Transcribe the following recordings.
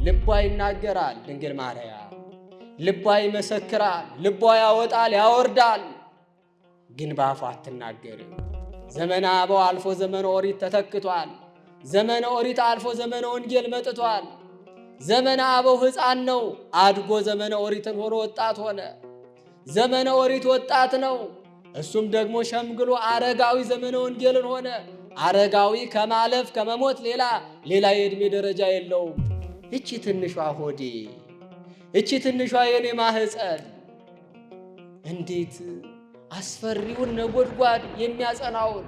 ልቧ ይናገራል ድንግል ማርያም፣ ልቧ ይመሰክራል፣ ልቧ ያወጣል ያወርዳል፣ ግን በአፏ አትናገርም። ዘመነ አበው አልፎ ዘመነ ኦሪት ተተክቷል። ዘመነ ኦሪት አልፎ ዘመነ ወንጌል መጥቷል። ዘመነ አበው ሕፃን ነው፣ አድጎ ዘመነ ኦሪትን ሆኖ ወጣት ሆነ። ዘመነ ኦሪት ወጣት ነው፣ እሱም ደግሞ ሸምግሎ አረጋዊ ዘመነ ወንጌልን ሆነ። አረጋዊ ከማለፍ ከመሞት ሌላ የዕድሜ ደረጃ የለውም። እቺ ትንሿ ሆዴ፣ እቺ ትንሿ የኔ ማህፀን እንዴት አስፈሪውን ነጎድጓድ የሚያጸናውን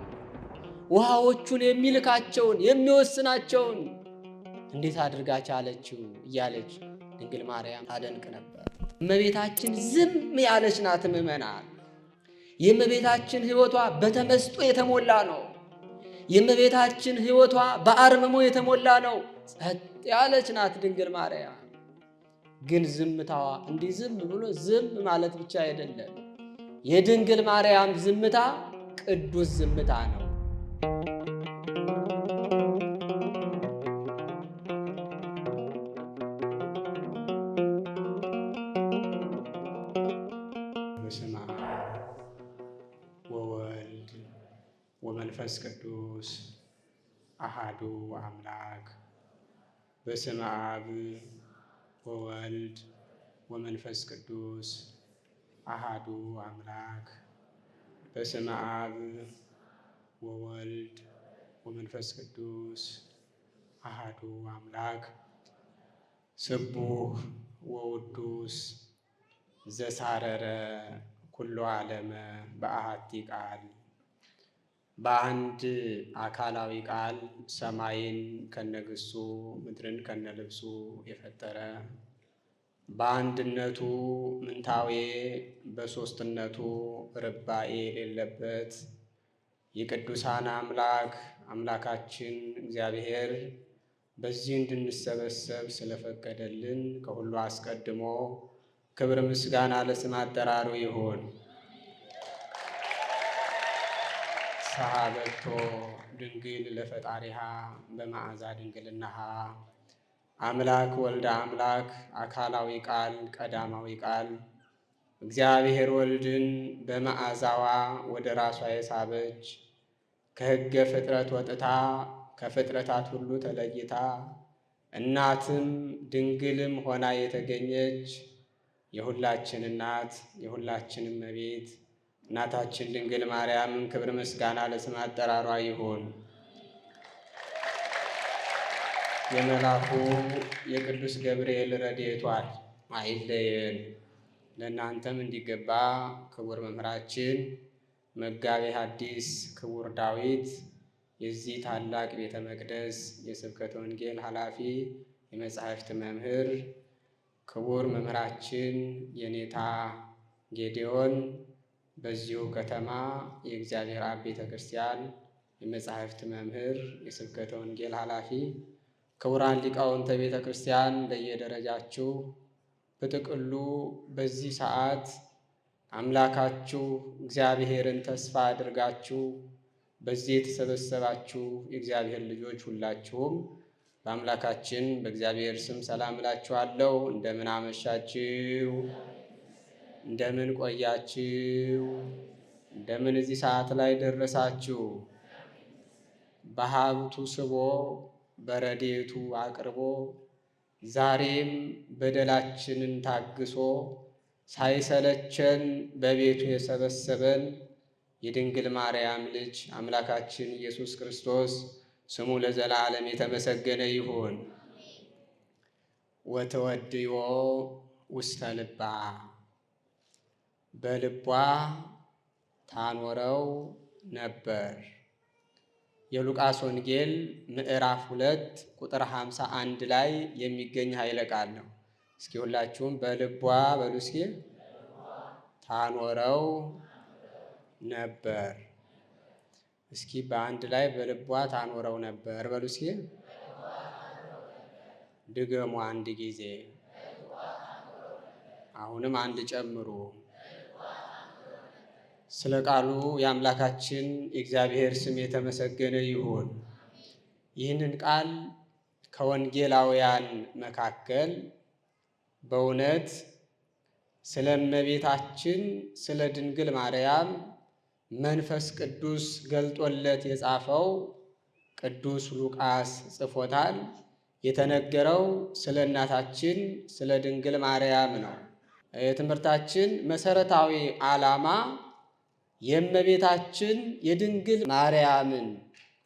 ውሃዎቹን የሚልካቸውን የሚወስናቸውን እንዴት አድርጋ ቻለችው እያለች ድንግል ማርያም ታደንቅ ነበር። እመቤታችን ዝም ያለች ናት። ምእመናን፣ የእመቤታችን ሕይወቷ በተመስጦ የተሞላ ነው። የእመቤታችን ሕይወቷ በአርምሞ የተሞላ ነው። ጸጥ ያለች ናት ድንግል ማርያም። ግን ዝምታዋ እንዲህ ዝም ብሎ ዝም ማለት ብቻ አይደለም። የድንግል ማርያም ዝምታ ቅዱስ ዝምታ ነው። በስመ አብ ወወልድ ወመንፈስ ቅዱስ አሃዱ አምላክ። በስመ አብ ወወልድ ወመንፈስ ቅዱስ አሃዱ አምላክ። በስመ አብ ወወልድ ወመንፈስ ቅዱስ አሃዱ አምላክ። ስቡሕ ወውዱስ ዘሳረረ ኩሎ ዓለመ በአሐቲ ቃል። በአንድ አካላዊ ቃል ሰማይን ከነግሱ ምድርን ከነልብሱ የፈጠረ በአንድነቱ ምንታዌ በሦስትነቱ ርባኤ የሌለበት የቅዱሳን አምላክ አምላካችን እግዚአብሔር በዚህ እንድንሰበሰብ ስለፈቀደልን ከሁሉ አስቀድሞ ክብር ምስጋና ለስም አጠራሩ ይሁን። ሰሃበቶ ድንግል ለፈጣሪሃ በመዓዛ ድንግልናሃ። አምላክ ወልደ አምላክ አካላዊ ቃል ቀዳማዊ ቃል እግዚአብሔር ወልድን በመዓዛዋ ወደ ራሷ የሳበች ከሕገ ፍጥረት ወጥታ ከፍጥረታት ሁሉ ተለይታ እናትም ድንግልም ሆና የተገኘች የሁላችን እናት የሁላችንም እመቤት እናታችን ድንግል ማርያምን ክብር ምስጋና ለስም አጠራሯ ይሁን። የመልአኩ የቅዱስ ገብርኤል ረድኤቷል አይለየን። ለእናንተም እንዲገባ ክቡር መምህራችን መጋቤ ሐዲስ ክቡር ዳዊት የዚህ ታላቅ ቤተ መቅደስ የስብከተ ወንጌል ኃላፊ የመጻሕፍት መምህር ክቡር መምህራችን የኔታ ጌዴዎን በዚሁ ከተማ የእግዚአብሔር አብ ቤተ ክርስቲያን የመጻሕፍት መምህር የስብከተ ወንጌል ኃላፊ ክቡራን ሊቃውንተ ቤተ ክርስቲያን ለየደረጃችሁ በጥቅሉ በዚህ ሰዓት አምላካችሁ እግዚአብሔርን ተስፋ አድርጋችሁ በዚህ የተሰበሰባችሁ የእግዚአብሔር ልጆች ሁላችሁም በአምላካችን በእግዚአብሔር ስም ሰላም እላችኋለሁ። እንደምን አመሻችሁ? እንደምን ቆያችሁ? እንደምን እዚህ ሰዓት ላይ ደረሳችሁ? በሀብቱ ስቦ በረድኤቱ አቅርቦ ዛሬም በደላችንን ታግሶ ሳይሰለቸን በቤቱ የሰበሰበን የድንግል ማርያም ልጅ አምላካችን ኢየሱስ ክርስቶስ ስሙ ለዘላለም የተመሰገነ ይሁን። ወተወድዮ ውስተ ልባ በልቧ ታኖረው ነበር። የሉቃስ ወንጌል ምዕራፍ 2 ቁጥር 51 ላይ የሚገኝ ኃይለ ቃል ነው። እስኪ ሁላችሁም በልቧ በሉ እስኪ ታኖረው ነበር። እስኪ በአንድ ላይ በልቧ ታኖረው ነበር በሉ እስኪ ድገሙ አንድ ጊዜ። አሁንም አንድ ጨምሩ። ስለ ቃሉ የአምላካችን የእግዚአብሔር ስም የተመሰገነ ይሁን። ይህንን ቃል ከወንጌላውያን መካከል በእውነት ስለ እመቤታችን ስለ ድንግል ማርያም መንፈስ ቅዱስ ገልጦለት የጻፈው ቅዱስ ሉቃስ ጽፎታል። የተነገረው ስለ እናታችን ስለ ድንግል ማርያም ነው። የትምህርታችን መሰረታዊ ዓላማ የእመቤታችን የድንግል ማርያምን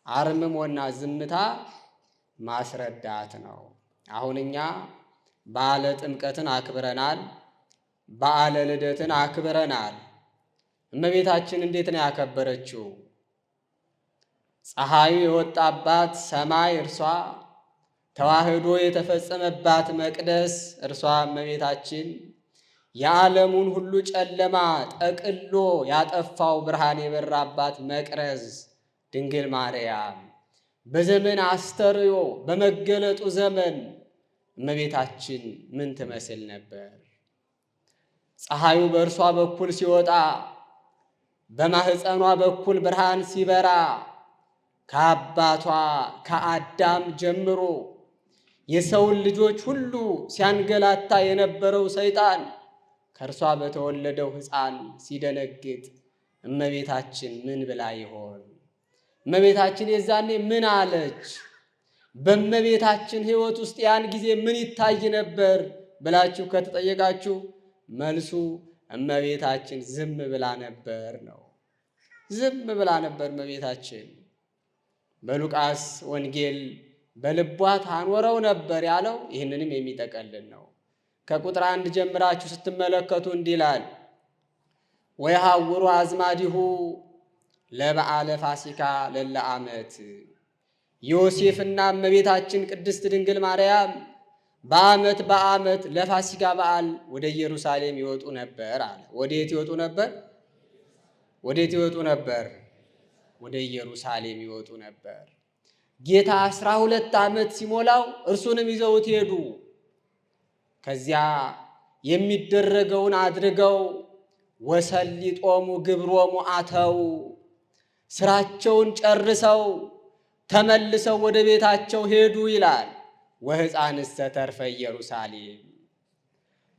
አርምሞና ዝምታ ማስረዳት ነው። አሁን እኛ በዓለ ጥምቀትን አክብረናል። በዓለ ልደትን አክብረናል። እመቤታችን እንዴት ነው ያከበረችው? ፀሐዩ የወጣባት ሰማይ እርሷ፣ ተዋህዶ የተፈጸመባት መቅደስ እርሷ እመቤታችን፣ የዓለሙን ሁሉ ጨለማ ጠቅሎ ያጠፋው ብርሃን የበራባት መቅረዝ ድንግል ማርያም፣ በዘመን አስተርእዮ በመገለጡ ዘመን እመቤታችን ምን ትመስል ነበር? ፀሐዩ በእርሷ በኩል ሲወጣ በማህፀኗ በኩል ብርሃን ሲበራ ከአባቷ ከአዳም ጀምሮ የሰውን ልጆች ሁሉ ሲያንገላታ የነበረው ሰይጣን ከእርሷ በተወለደው ሕፃን ሲደነግጥ እመቤታችን ምን ብላ ይሆን? እመቤታችን የዛኔ ምን አለች? በእመቤታችን ሕይወት ውስጥ ያን ጊዜ ምን ይታይ ነበር ብላችሁ ከተጠየቃችሁ መልሱ እመቤታችን ዝም ብላ ነበር ነው። ዝም ብላ ነበር እመቤታችን። በሉቃስ ወንጌል በልቧ ታኖረው ነበር ያለው ይህንንም የሚጠቀልል ነው። ከቁጥር 1 ጀምራችሁ ስትመለከቱ እንዲህ ይላል፣ ወይሐውሩ አዝማዲሁ ለበዓለ ፋሲካ ለለ ዓመት። ዮሴፍና እመቤታችን ቅድስት ድንግል ማርያም በዓመት ለፋሲካ በዓል ወደ ኢየሩሳሌም ይወጡ ነበር አለ። ወዴት ይወጡ ነበር? ወዴት ይወጡ ነበር? ወደ ኢየሩሳሌም ይወጡ ነበር። ጌታ 12 ዓመት ሲሞላው እርሱንም ይዘውት ሄዱ። ከዚያ የሚደረገውን አድርገው ወሰሊጦሙ ግብሮሙ አተው፣ ስራቸውን ጨርሰው ተመልሰው ወደ ቤታቸው ሄዱ ይላል። ወሕፃንሰ ተርፈ ኢየሩሳሌም፣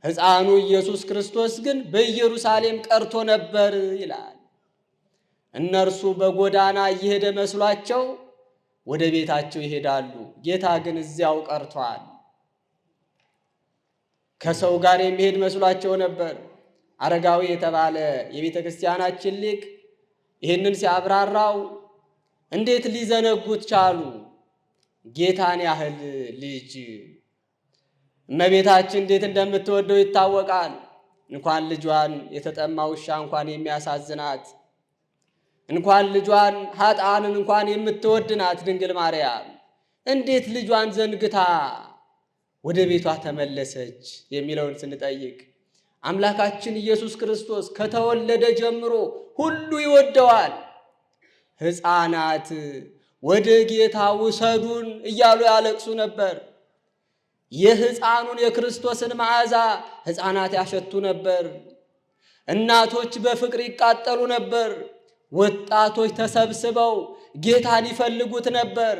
ሕፃኑ ኢየሱስ ክርስቶስ ግን በኢየሩሳሌም ቀርቶ ነበር ይላል። እነርሱ በጎዳና እየሄደ መስሏቸው ወደ ቤታቸው ይሄዳሉ። ጌታ ግን እዚያው ቀርቷል። ከሰው ጋር የሚሄድ መስሏቸው ነበር። አረጋዊ የተባለ የቤተ ክርስቲያናችን ሊቅ ይህንን ሲያብራራው እንዴት ሊዘነጉት ቻሉ? ጌታን ያህል ልጅ እመቤታችን እንዴት እንደምትወደው ይታወቃል። እንኳን ልጇን የተጠማ ውሻ እንኳን የሚያሳዝናት፣ እንኳን ልጇን ኃጥአንን እንኳን የምትወድናት ድንግል ማርያም እንዴት ልጇን ዘንግታ ወደ ቤቷ ተመለሰች የሚለውን ስንጠይቅ አምላካችን ኢየሱስ ክርስቶስ ከተወለደ ጀምሮ ሁሉ ይወደዋል። ሕፃናት ወደ ጌታ ውሰዱን እያሉ ያለቅሱ ነበር። የሕፃኑን የክርስቶስን መዓዛ ሕፃናት ያሸቱ ነበር። እናቶች በፍቅር ይቃጠሉ ነበር። ወጣቶች ተሰብስበው ጌታን ይፈልጉት ነበር።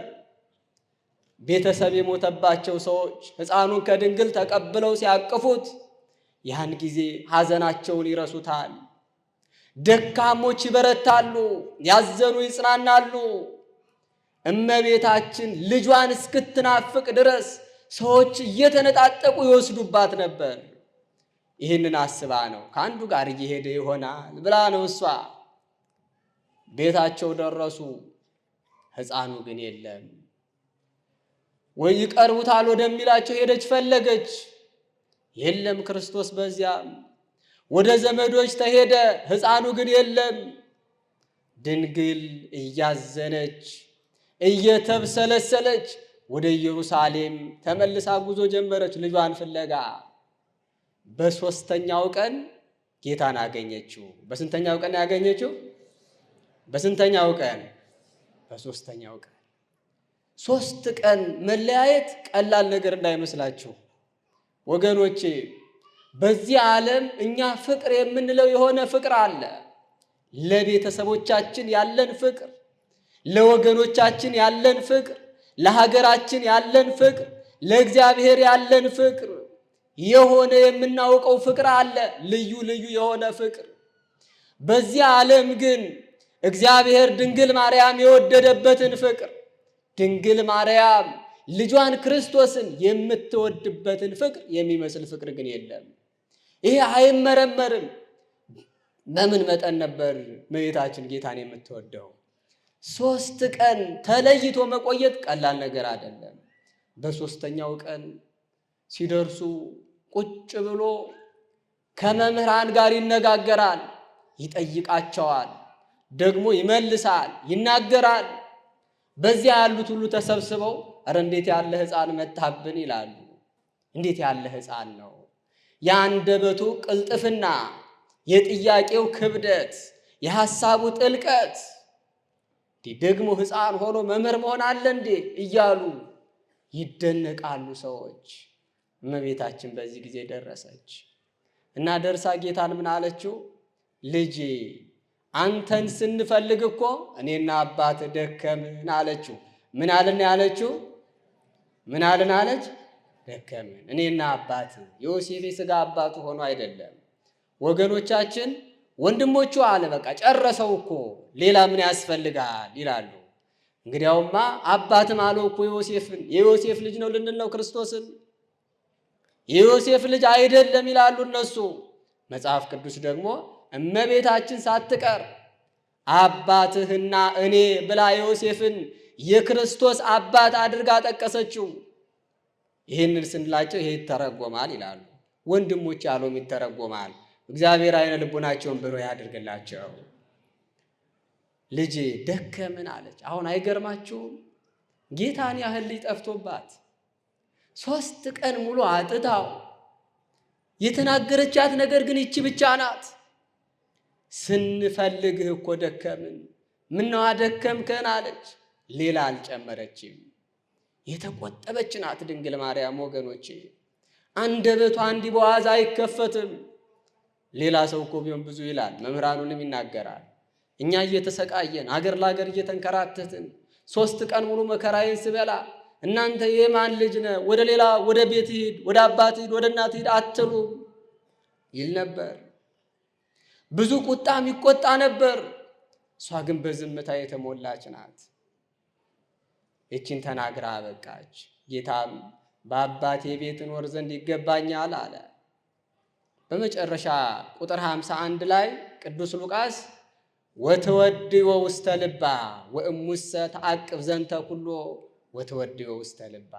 ቤተሰብ የሞተባቸው ሰዎች ሕፃኑን ከድንግል ተቀብለው ሲያቅፉት ያን ጊዜ ሐዘናቸውን ይረሱታል። ደካሞች ይበረታሉ፣ ያዘኑ ይጽናናሉ። እመቤታችን ልጇን እስክትናፍቅ ድረስ ሰዎች እየተነጣጠቁ ይወስዱባት ነበር። ይህንን አስባ ነው ከአንዱ ጋር እየሄደ ይሆናል ብላ ነው እሷ። ቤታቸው ደረሱ። ሕፃኑ ግን የለም። ወይ ይቀርቡታል ወደሚላቸው ሄደች፣ ፈለገች። የለም ክርስቶስ በዚያም። ወደ ዘመዶች ተሄደ፣ ሕፃኑ ግን የለም። ድንግል እያዘነች እየተብሰለሰለች ወደ ኢየሩሳሌም ተመልሳ ጉዞ ጀመረች ልጇን ፍለጋ። በሦስተኛው ቀን ጌታን አገኘችው። በስንተኛው ቀን ያገኘችው? በስንተኛው ቀን? በሦስተኛው ቀን። 3 ቀን መለያየት ቀላል ነገር እንዳይመስላችሁ ወገኖቼ። በዚህ ዓለም እኛ ፍቅር የምንለው የሆነ ፍቅር አለ። ለቤተሰቦቻችን ያለን ፍቅር፣ ለወገኖቻችን ያለን ፍቅር፣ ለሀገራችን ያለን ፍቅር፣ ለእግዚአብሔር ያለን ፍቅር የሆነ የምናውቀው ፍቅር አለ፣ ልዩ ልዩ የሆነ ፍቅር። በዚህ ዓለም ግን እግዚአብሔር ድንግል ማርያም የወደደበትን ፍቅር፣ ድንግል ማርያም ልጇን ክርስቶስን የምትወድበትን ፍቅር የሚመስል ፍቅር ግን የለም። ይሄ አይመረመርም። በምን መጠን ነበር እመቤታችን ጌታን የምትወደው? 3 ቀን ተለይቶ መቆየት ቀላል ነገር አይደለም። በ3ኛው ቀን ሲደርሱ ቁጭ ብሎ ከመምህራን ጋር ይነጋገራል፣ ይጠይቃቸዋል፣ ደግሞ ይመልሳል፣ ይናገራል። በዚያ ያሉት ሁሉ ተሰብስበው እረ እንዴት ያለ ሕፃን መጣብን ይላሉ። እንዴት ያለ ሕፃን ነው! የአንደበቱ ቅልጥፍና፣ የጥያቄው ክብደት፣ የሐሳቡ ጥልቀት፣ ደግሞ ሕፃን ሆኖ መምህር መሆን አለ እንዴ እያሉ ይደነቃሉ ሰዎች። እመቤታችን በዚህ ጊዜ ደረሰች እና ደርሳ ጌታን ምን አለችው? ልጄ አንተን ስንፈልግ እኮ እኔና አባት ደከምን አለችው። ምን አልን ያለችው? ምን አልን አለች? ደከምን። እኔና አባት ዮሴፍ የሥጋ አባቱ ሆኖ አይደለም ወገኖቻችን፣ ወንድሞቹ አለ በቃ ጨረሰው እኮ ሌላ ምን ያስፈልጋል ይላሉ። እንግዲያውማ አባትም አለው እኮ ዮሴፍን። የዮሴፍ ልጅ ነው ልንል ነው ክርስቶስን? የዮሴፍ ልጅ አይደለም ይላሉ እነሱ። መጽሐፍ ቅዱስ ደግሞ እመቤታችን ሳትቀር አባትህና እኔ ብላ ዮሴፍን የክርስቶስ አባት አድርጋ ጠቀሰችው። ይህንን ስንላቸው ይሄ ይተረጎማል ይላሉ። ወንድሞች ያለውም ይተረጎማል። እግዚአብሔር አይነ ልቡናቸውን ብሩህ ያድርግላቸው። ልጄ ደከምን አለች። አሁን አይገርማችሁም? ጌታን ያህል ልጅ ጠፍቶባት 3 ቀን ሙሉ አጥታው የተናገረቻት ነገር ግን ይቺ ብቻ ናት። ስንፈልግህ እኮ ደከምን። ምነው አደከምከን አለች። ሌላ አልጨመረችም። የተቆጠበች ናት ድንግል ማርያም ወገኖቼ። አንደበቷ እንዲህ በዋዛ አይከፈትም። ሌላ ሰው እኮ ቢሆን ብዙ ይላል፣ መምህራኑንም ይናገራል። እኛ እየተሰቃየን አገር ለአገር እየተንከራተትን 3 ቀን ሙሉ መከራዬን ስበላ እናንተ የማን ልጅ ነህ? ወደ ሌላ ወደ ቤት ሂድ፣ ወደ አባት ሂድ፣ ወደ እናት ሂድ አትሉም ይል ነበር። ብዙ ቁጣም ይቆጣ ነበር። እሷ ግን በዝምታ የተሞላች ናት። ይችን ተናግራ አበቃች። ጌታም በአባቴ ቤት እኖር ዘንድ ይገባኛል አለ። በመጨረሻ ቁጥር 51 ላይ ቅዱስ ሉቃስ ወትወድዮ ውስተ ልባ ወእሙሰ ተአቅብ ዘንተ ኩሎ ወትወድዮ ውስተ ልባ።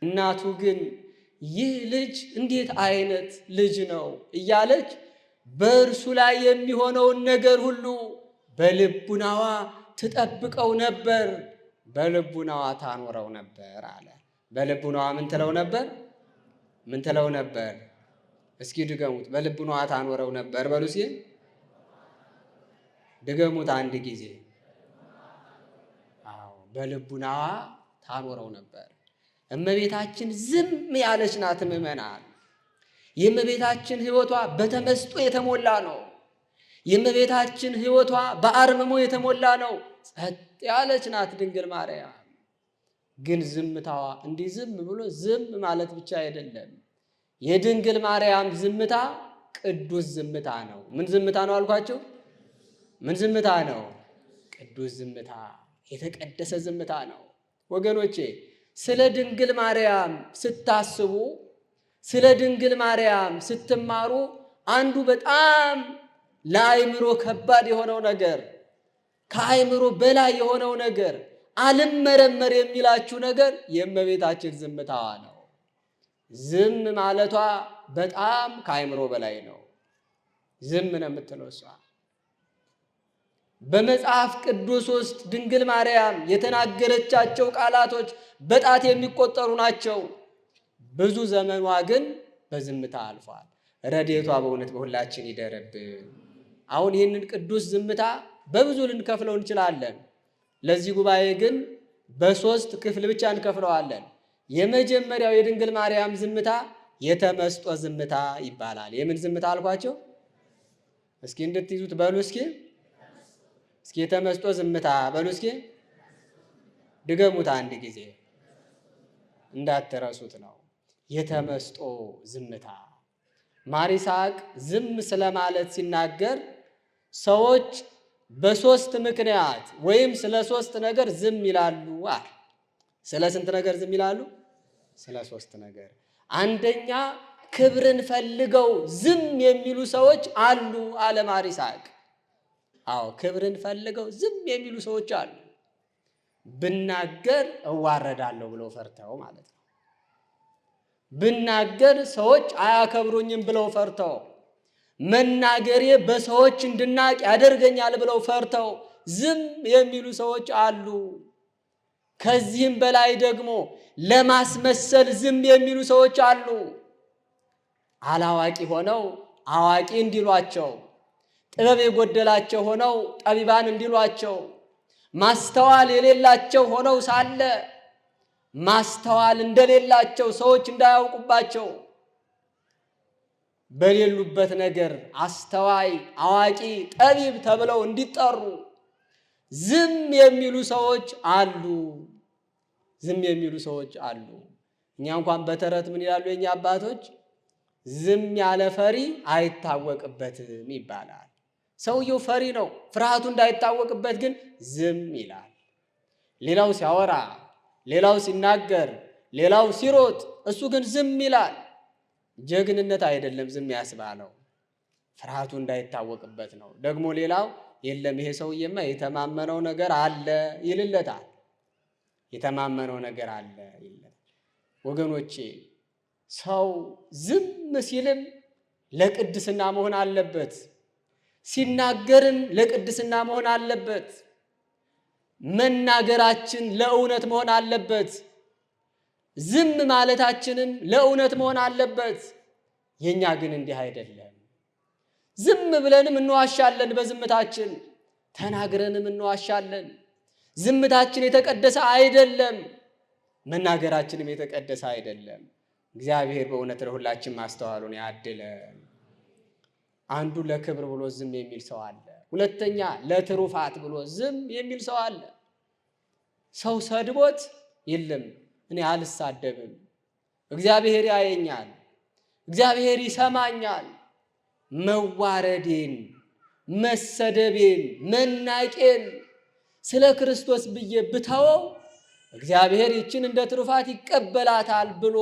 እናቱ ግን ይህ ልጅ እንዴት አይነት ልጅ ነው እያለች በእርሱ ላይ የሚሆነውን ነገር ሁሉ በልቡናዋ ትጠብቀው ነበር፣ በልቡናዋ ታኖረው ነበር አለ። በልቡናዋ ምን ትለው ነበር? ምን ትለው ነበር? እስኪ ድገሙት። በልቡናዋ ታኖረው ነበር በሉ እስኪ ድገሙት አንድ ጊዜ። አዎ በልቡናዋ ታኖረው ነበር። እመቤታችን ዝም ያለች ናት ምእመናን። የእመቤታችን ሕይወቷ በተመስጦ የተሞላ ነው። የእመቤታችን ሕይወቷ በአርምሞ የተሞላ ነው። ጸጥ ያለች ናት ድንግል ማርያም። ግን ዝምታዋ እንዲህ ዝም ብሎ ዝም ማለት ብቻ አይደለም። የድንግል ማርያም ዝምታ ቅዱስ ዝምታ ነው። ምን ዝምታ ነው አልኳቸው? ምን ዝምታ ነው? ቅዱስ ዝምታ፣ የተቀደሰ ዝምታ ነው። ወገኖቼ ስለ ድንግል ማርያም ስታስቡ፣ ስለ ድንግል ማርያም ስትማሩ አንዱ በጣም ለአእምሮ ከባድ የሆነው ነገር፣ ከአእምሮ በላይ የሆነው ነገር፣ አልመረመር የሚላችሁ ነገር የእመቤታችን ዝምታዋ ነው። ዝም ማለቷ በጣም ከአእምሮ በላይ ነው። ዝም ነው የምትለው እሷ። በመጽሐፍ ቅዱስ ውስጥ ድንግል ማርያም የተናገረቻቸው ቃላቶች በጣት የሚቆጠሩ ናቸው። ብዙ ዘመኗ ግን በዝምታ አልፏል። ረድኤቷ በእውነት በሁላችን ይደረብን። አሁን ይህንን ቅዱስ ዝምታ በብዙ ልንከፍለው እንችላለን። ለዚህ ጉባኤ ግን በ3 ክፍል ብቻ እንከፍለዋለን። የመጀመሪያው የድንግል ማርያም ዝምታ የተመስጦ ዝምታ ይባላል። የምን ዝምታ አልኳቸው? እስኪ እንድትይዙት በሉ እስኪ የተመስጦ ዝምታ በሉ እስኪ። ድገሙት አንድ ጊዜ እንዳትረሱት ነው። የተመስጦ ዝምታ። ማር ይስሐቅ ዝም ስለማለት ሲናገር ሰዎች በሶስት ምክንያት ወይም ስለ ሶስት ነገር ዝም ይላሉ አለ። ስለ ስንት ነገር ዝም ይላሉ? ስለ ሶስት ነገር። አንደኛ ክብርን ፈልገው ዝም የሚሉ ሰዎች አሉ አለ ማር ይስሐቅ። አዎ ክብርን ፈልገው ዝም የሚሉ ሰዎች አሉ። ብናገር እዋረዳለሁ ብለው ፈርተው ማለት ነው። ብናገር ሰዎች አያከብሩኝም ብለው ፈርተው፣ መናገሬ በሰዎች እንድናቅ ያደርገኛል ብለው ፈርተው ዝም የሚሉ ሰዎች አሉ። ከዚህም በላይ ደግሞ ለማስመሰል ዝም የሚሉ ሰዎች አሉ። አላዋቂ ሆነው አዋቂ እንዲሏቸው፣ ጥበብ የጎደላቸው ሆነው ጠቢባን እንዲሏቸው፣ ማስተዋል የሌላቸው ሆነው ሳለ ማስተዋል እንደሌላቸው ሰዎች እንዳያውቁባቸው፣ በሌሉበት ነገር አስተዋይ፣ አዋቂ፣ ጠቢብ ተብለው እንዲጠሩ ዝም የሚሉ ሰዎች አሉ። ዝም የሚሉ ሰዎች አሉ። እኛ እንኳን በተረት ምን ይላሉ የኛ አባቶች? ዝም ያለ ፈሪ አይታወቅበትም ይባላል። ሰውየው ፈሪ ነው፣ ፍርሃቱ እንዳይታወቅበት ግን ዝም ይላል። ሌላው ሲያወራ፣ ሌላው ሲናገር፣ ሌላው ሲሮጥ፣ እሱ ግን ዝም ይላል። ጀግንነት አይደለም ዝም ያስባለው፣ ፍርሃቱ እንዳይታወቅበት ነው። ደግሞ ሌላው የለም ይሄ ሰውዬማ የተማመነው ነገር አለ ይልለታል። የተማመነው ነገር አለ ይልለታል። ወገኖቼ ሰው ዝም ሲልም ለቅድስና መሆን አለበት። ሲናገርም ለቅድስና መሆን አለበት። መናገራችን ለእውነት መሆን አለበት። ዝም ማለታችንም ለእውነት መሆን አለበት። የኛ ግን እንዲህ አይደለም። ዝም ብለንም እንዋሻለን፣ በዝምታችን ተናግረንም እንዋሻለን። ዝምታችን የተቀደሰ አይደለም፣ መናገራችንም የተቀደሰ አይደለም። እግዚአብሔር በእውነት ለሁላችን ማስተዋሉን ያድለን። አንዱ ለክብር ብሎ ዝም የሚል ሰው አለ። ሁለተኛ ለትሩፋት ብሎ ዝም የሚል ሰው አለ። ሰው ሰድቦት የለም እኔ አልሳደብም፣ እግዚአብሔር ያየኛል፣ እግዚአብሔር ይሰማኛል፣ መዋረዴን፣ መሰደቤን፣ መናቄን ስለ ክርስቶስ ብዬ ብተወው እግዚአብሔር ይችን እንደ ትሩፋት ይቀበላታል ብሎ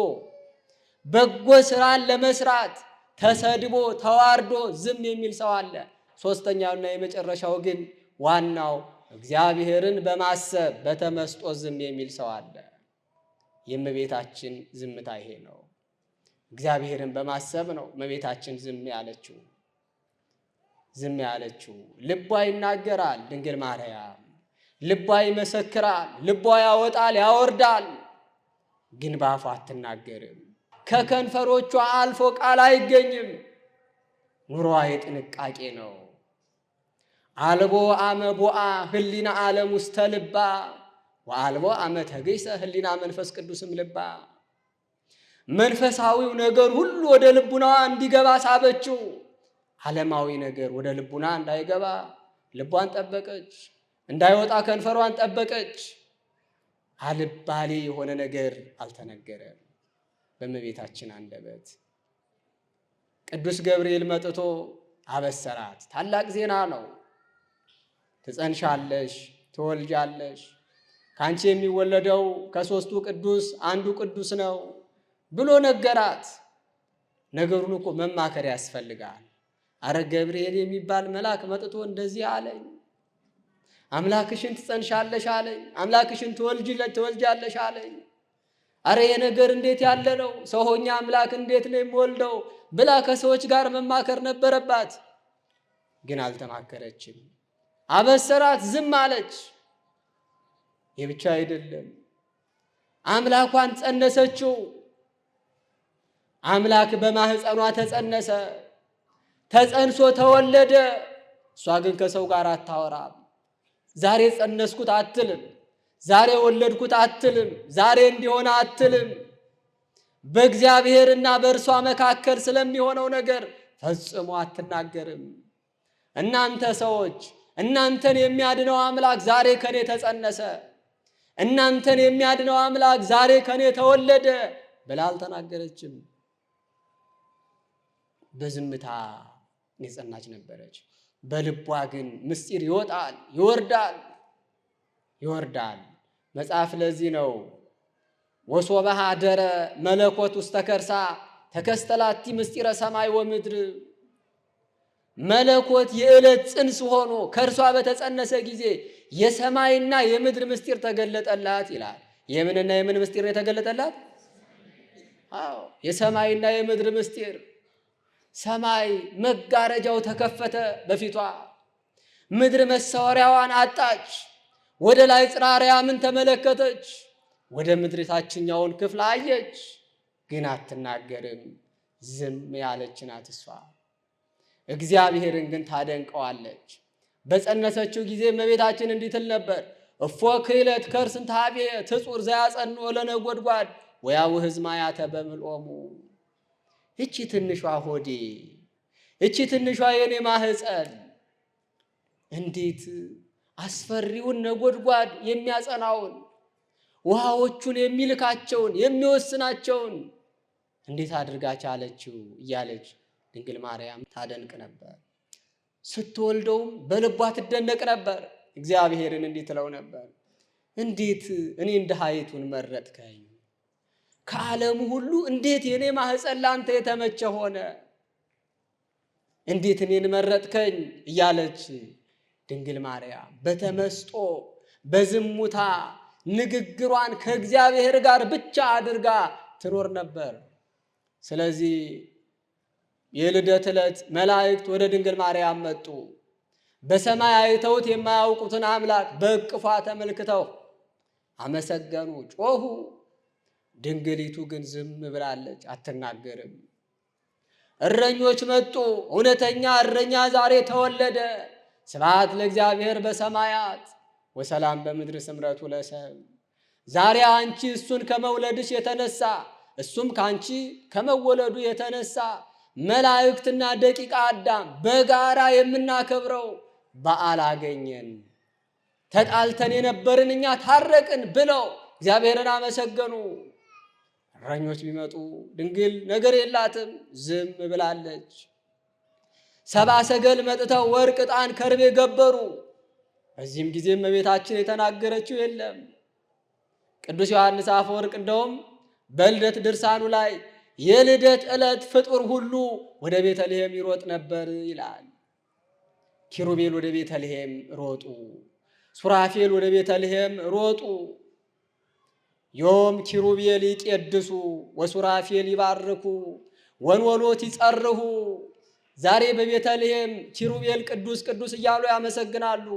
በጎ ስራን ለመስራት ተሰድቦ ተዋርዶ ዝም የሚል ሰው አለ። ሶስተኛውና የመጨረሻው ግን ዋናው እግዚአብሔርን በማሰብ በተመስጦ ዝም የሚል ሰው አለ። የእመቤታችን ዝምታ ይሄ ነው። እግዚአብሔርን በማሰብ ነው እመቤታችን ዝም ያለችው። ዝም ያለችው ልቧ ይናገራል ድንግል ማርያም፣ ልቧ ይመሰክራል፣ ልቧ ያወጣል ያወርዳል፣ ግን በአፏ አትናገርም። ከከንፈሮቿ አልፎ ቃል አይገኝም። ኑሮዋ የጥንቃቄ ነው። አልቦ አመ ቦአ ህሊና ዓለም ውስተ ልባ ወአልቦ አመ ተገይሰ ህሊና መንፈስ ቅዱስም ልባ። መንፈሳዊው ነገር ሁሉ ወደ ልቡናዋ እንዲገባ ሳበችው። ዓለማዊ ነገር ወደ ልቡና እንዳይገባ ልቧን ጠበቀች፣ እንዳይወጣ ከንፈሯን ጠበቀች። አልባሌ የሆነ ነገር አልተነገረም በእመቤታችን አንደበት። ቅዱስ ገብርኤል መጥቶ አበሰራት። ታላቅ ዜና ነው። ትጸንሻለሽ፣ ትወልጃለሽ፣ ከአንቺ የሚወለደው ከሦስቱ ቅዱስ አንዱ ቅዱስ ነው ብሎ ነገራት። ነገሩን እኮ መማከር ያስፈልጋል። አረ ገብርኤል የሚባል መልአክ መጥቶ እንደዚህ አለኝ፣ አምላክሽን ትጸንሻለሽ አለኝ፣ አምላክሽን ትወልጃለሽ አለኝ። አረ የነገር እንዴት ያለ ነው! ሰው ሆኜ አምላክ እንዴት ነው የምወልደው ብላ ከሰዎች ጋር መማከር ነበረባት። ግን አልተማከረችም። አበሰራት፣ ዝም አለች። ይህ ብቻ አይደለም፣ አምላኳን ጸነሰችው። አምላክ በማህፀኗ ተጸነሰ፣ ተጸንሶ ተወለደ። እሷ ግን ከሰው ጋር አታወራም። ዛሬ ጸነስኩት አትልም፣ ዛሬ ወለድኩት አትልም፣ ዛሬ እንዲሆነ አትልም። በእግዚአብሔርና በእርሷ መካከል ስለሚሆነው ነገር ፈጽሞ አትናገርም። እናንተ ሰዎች፣ እናንተን የሚያድነው አምላክ ዛሬ ከኔ ተጸነሰ፣ እናንተን የሚያድነው አምላክ ዛሬ ከኔ ተወለደ ብላ አልተናገረችም። በዝምታ የጸናች ነበረች። በልቧ ግን ምስጢር ይወጣል፣ ይወርዳል። መጽሐፍ ለዚህ ነው ወሶበሃ አደረ መለኮት ውስተ ከርሳ ተከስተላቲ ምስጢረ ሰማይ ወምድር። መለኮት የዕለት ጽንስ ሆኖ ከእርሷ በተጸነሰ ጊዜ የሰማይና የምድር ምስጢር ተገለጠላት ይላል። የምንና የምን ምስጢር ነው የተገለጠላት? አዎ የሰማይና የምድር ምስጢር። ሰማይ መጋረጃው ተከፈተ በፊቷ፣ ምድር መሰወሪያዋን አጣች። ወደ ላይ ጽራርያምን ተመለከተች፣ ወደ ምድር ታችኛውን ክፍል አየች፣ ግን አትናገርም። ዝም ያለች ናት እሷ። እግዚአብሔርን ግን ታደንቀዋለች። በጸነሰችው ጊዜ እመቤታችን እንዲህ ትል ነበር፣ እፎ ክህለት ከርስንተ ኀቤ ትጹር ዘያጸንዖ ለነጎድጓድ ወያውሕዝ ማያተ በምልኦሙ። እቺ ትንሿ ሆዴ፣ እቺ ትንሿ የኔ ማህፀን እንዴት አስፈሪውን ነጎድጓድ የሚያጸናውን ውሃዎቹን የሚልካቸውን የሚወስናቸውን እንዴት አድርጋ ቻለችው እያለች ድንግል ማርያም ታደንቅ ነበር። ስትወልደውም በልቧ ትደነቅ ነበር። እግዚአብሔርን እንዲህ ትለው ነበር፣ እንዴት እኔን ድሃይቱን መረጥከኝ? ከዓለሙ ሁሉ እንዴት የኔ ማህፀን ላንተ የተመቸ ሆነ? እንዴት እኔን መረጥከኝ? እያለች ድንግል ማርያም በተመስጦ በዝሙታ ንግግሯን ከእግዚአብሔር ጋር ብቻ አድርጋ ትኖር ነበር። ስለዚህ የልደት ዕለት መላእክት ወደ ድንግል ማርያም መጡ። በሰማይ አይተውት የማያውቁትን አምላክ በእቅፏ ተመልክተው አመሰገኑ፣ ጮሁ። ድንግሊቱ ግን ዝም ብላለች፣ አትናገርም። እረኞች መጡ። እውነተኛ እረኛ ዛሬ ተወለደ። ስብሐት ለእግዚአብሔር በሰማያት ወሰላም በምድር ስምረቱ ለሰብእ። ዛሬ አንቺ እሱን ከመውለድሽ የተነሳ እሱም ከአንቺ ከመወለዱ የተነሳ መላእክትና ደቂቀ አዳም በጋራ የምናከብረው በዓል አገኘን። ተጣልተን የነበርን እኛ ታረቅን ብለው እግዚአብሔርን አመሰገኑ። እረኞች ቢመጡ ድንግል ነገር የላትም፣ ዝም ብላለች። ሰብአ ሰገል መጥተው ወርቅ፣ ዕጣን፣ ከርቤ ገበሩ። በዚህም ጊዜ እመቤታችን የተናገረችው የለም። ቅዱስ ዮሐንስ አፈወርቅ እንደውም በልደት ድርሳኑ ላይ የልደት ዕለት ፍጡር ሁሉ ወደ ቤተልሔም ይሮጥ ነበር ይላል። ኪሩቤል ወደ ቤተልሔም ሮጡ፣ ሱራፌል ወደ ቤተልሔም ሮጡ። ዮም ኪሩቤል ይቄድሱ ወሱራፌል ይባርኩ ወንወሎት ይጸርሁ። ዛሬ በቤተልሔም ኪሩቤል ቅዱስ ቅዱስ እያሉ ያመሰግናሉ።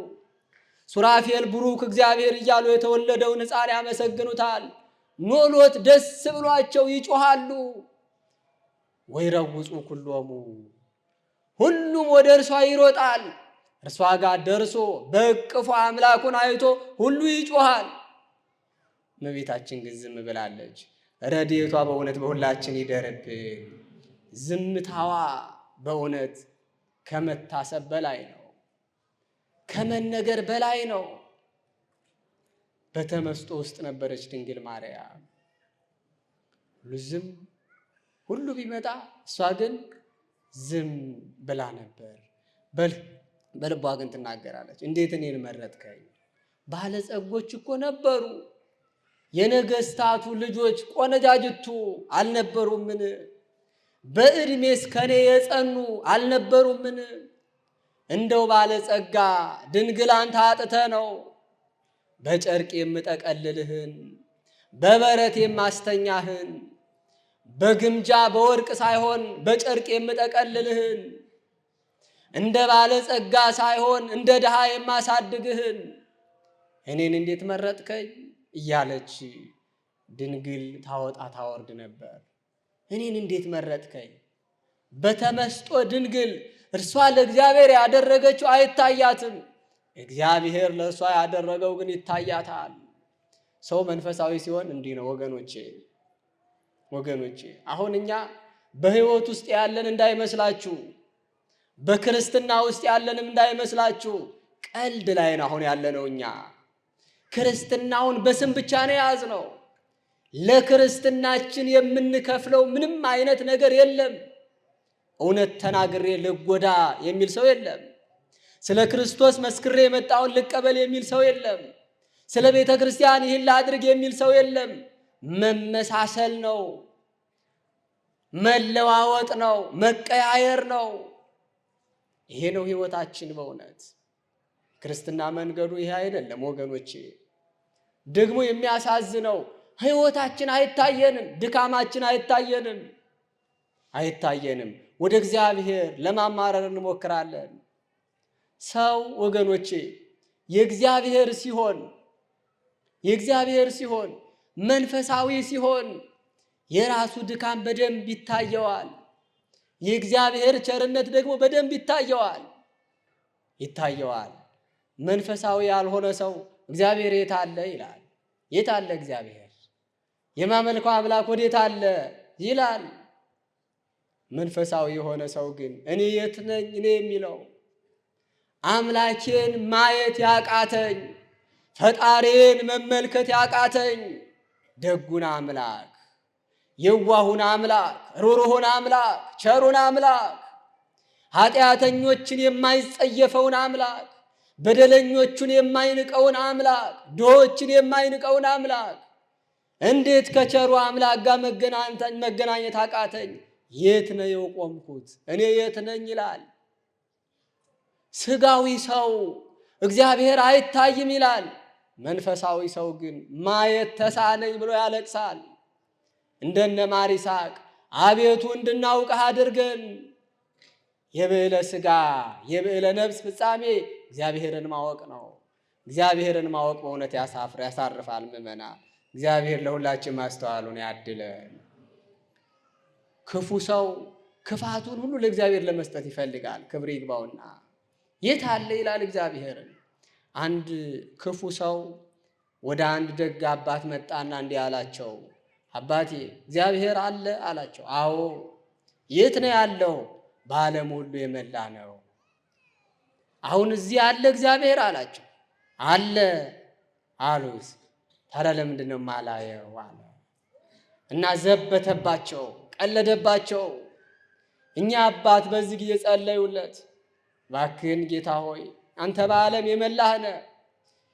ሱራፌል ብሩክ እግዚአብሔር እያሉ የተወለደውን ሕፃን ያመሰግኑታል። ኖሎት ደስ ብሏቸው ይጮሃሉ። ወይረውጹ ኩሎሙ፣ ሁሉም ወደ እርሷ ይሮጣል። እርሷ ጋር ደርሶ በእቅፏ አምላኩን አይቶ ሁሉ ይጮሃል። እመቤታችን ግን ዝም ብላለች። ረድኤቷ በእውነት በሁላችን ይደርብን። ዝምታዋ በእውነት ከመታሰብ በላይ ነው፣ ከመነገር በላይ ነው። በተመስጦ ውስጥ ነበረች ድንግል ማርያም። ሁሉ ቢመጣ እሷ ግን ዝም ብላ ነበር። በልቧ ግን ትናገራለች። እንዴት እኔን መረጥከኝ? ባለጸጎች እኮ ነበሩ። የነገስታቱ ልጆች ቆነጃጅቱ አልነበሩምን? በዕድሜስ ከኔ የጸኑ አልነበሩምን? እንደው ባለጸጋ ድንግል አንተ አጥተህ ነው በጨርቅ የምጠቀልልህን በበረት የማስተኛህን በግምጃ በወርቅ ሳይሆን በጨርቅ የምጠቀልልህን እንደ ባለጸጋ ሳይሆን እንደ ድሃ የማሳድግህን እኔን እንዴት መረጥከኝ እያለች ድንግል ታወጣ ታወርድ ነበር። እኔን እንዴት መረጥከኝ? በተመስጦ ድንግል እርሷ ለእግዚአብሔር ያደረገችው አይታያትም። እግዚአብሔር ለእርሷ ያደረገው ግን ይታያታል። ሰው መንፈሳዊ ሲሆን እንዲህ ነው ወገኖቼ። አሁን እኛ በሕይወት ውስጥ ያለን እንዳይመስላችሁ፣ በክርስትና ውስጥ ያለንም እንዳይመስላችሁ፣ ቀልድ ላይ ነው አሁን ያለነው እኛ። ክርስትናውን በስም ብቻ ነው የያዝነው። ለክርስትናችን የምንከፍለው ምንም አይነት ነገር የለም። እውነት ተናግሬ ልጎዳ የሚል ሰው የለም። ስለ ክርስቶስ መስክሬ የመጣውን ልቀበል የሚል ሰው የለም። ስለ ቤተ ክርስቲያን ይህን ላድርግ የሚል ሰው የለም። መመሳሰል ነው፣ መለዋወጥ ነው፣ መቀያየር ነው። ይሄ ነው ሕይወታችን። በእውነት ክርስትና መንገዱ ይሄ አይደለም ወገኖቼ። ደግሞ የሚያሳዝነው ሕይወታችን አይታየንም፣ ድካማችን አይታየንም። ወደ እግዚአብሔር ለማማረር እንሞክራለን። ሰው ወገኖቼ የእግዚአብሔር ሲሆን መንፈሳዊ ሲሆን የራሱ ድካም በደንብ ይታየዋል። የእግዚአብሔር ቸርነት ደግሞ በደንብ ይታየዋል። መንፈሳዊ ያልሆነ ሰው እግዚአብሔር የት አለ ይላል። የት አለ እግዚአብሔር? የማመልከው አምላክ ወዴት አለ ይላል። መንፈሳዊ የሆነ ሰው ግን እኔ የት ነኝ እኔ የሚለው አምላኬን ማየት ያቃተኝ፣ ፈጣሪን መመልከት ያቃተኝ ደጉን አምላክ፣ የዋሁን አምላክ፣ ሩሩሁን አምላክ፣ ቸሩን አምላክ፣ ኃጢአተኞችን የማይጸየፈውን አምላክ፣ በደለኞቹን የማይንቀውን አምላክ፣ ድሆችን የማይንቀውን አምላክ እንዴት ከቸሩ አምላክ ጋር መገናኘት አቃተኝ? የት ነው የቆምኩት? እኔ የት ነኝ ይላል። ስጋዊ ሰው እግዚአብሔር አይታይም ይላል። መንፈሳዊ ሰው ግን ማየት ተሳነኝ ብሎ ያለቅሳል። እንደነ ማር ይስሐቅ አቤቱ እንድናውቅህ አድርገን። የብዕለ ሥጋ የብዕለ ነፍስ ፍጻሜ እግዚአብሔርን ማወቅ ነው። እግዚአብሔርን ማወቅ በእውነት ያሳርፋል። ምእመናን እግዚአብሔር ለሁላችን ማስተዋሉን ያድለን። ክፉ ሰው ክፋቱን ሁሉ ለእግዚአብሔር ለመስጠት ይፈልጋል። ክብር ይግባውና የት አለ ይላል እግዚአብሔርን። አንድ ክፉ ሰው ወደ አንድ ደግ አባት መጣና እንዲህ አላቸው፣ አባቴ እግዚአብሔር አለ አላቸው። አዎ። የት ነው ያለው? በዓለም ሁሉ የመላ ነው። አሁን እዚህ አለ እግዚአብሔር አላቸው። አለ አሉት። ታዲያ ለምንድን ነው የማላየው አለ እና ዘበተባቸው፣ ቀለደባቸው። እኛ አባት በዚህ ጊዜ ጸለዩለት። እባክህን ጌታ ሆይ አንተ በዓለም የመላህ ነህ፣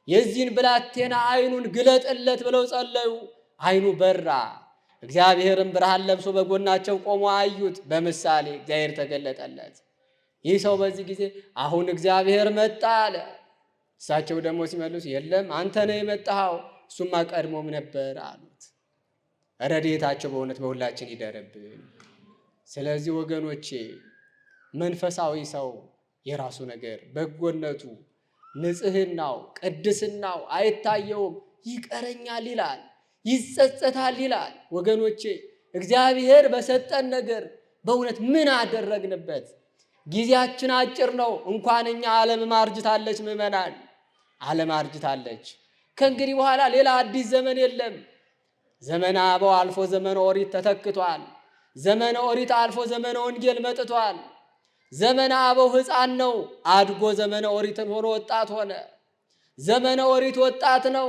የዚህን ብላቴና ዓይኑን ግለጥለት ብለው ጸለዩ። ዓይኑ በራ። እግዚአብሔርም ብርሃን ለብሶ በጎናቸው ቆሞ አዩት። በምሳሌ እግዚአብሔር ተገለጠለት። ይህ ሰው በዚህ ጊዜ አሁን እግዚአብሔር መጣ አለ። እሳቸው ደግሞ ሲመልሱ የለም አንተ ነህ የመጣኸው፣ እሱማ ቀድሞም ነበር አሉት። ረድኤታቸው በእውነት በሁላችን ይደርብን። ስለዚህ ወገኖቼ መንፈሳዊ ሰው የራሱ ነገር በጎነቱ፣ ንጽህናው፣ ቅድስናው አይታየውም፣ ይቀረኛል ይላል፣ ይጸጸታል ይላል። ወገኖቼ እግዚአብሔር በሰጠን ነገር በእውነት ምን አደረግንበት? ጊዜያችን አጭር ነው። እንኳን እኛ ዓለምም አርጅታለች። ምእመናን ዓለም አርጅታለች። ከእንግዲህ በኋላ ሌላ አዲስ ዘመን የለም። ዘመነ አበው አልፎ ዘመነ ኦሪት ተተክቷል። ዘመነ ኦሪት አልፎ ዘመነ ወንጌል መጥቷል። ዘመነ አበው ሕፃን ነው፣ አድጎ ዘመነ ኦሪትን ሆኖ ወጣት ሆነ። ዘመነ ኦሪት ወጣት ነው፣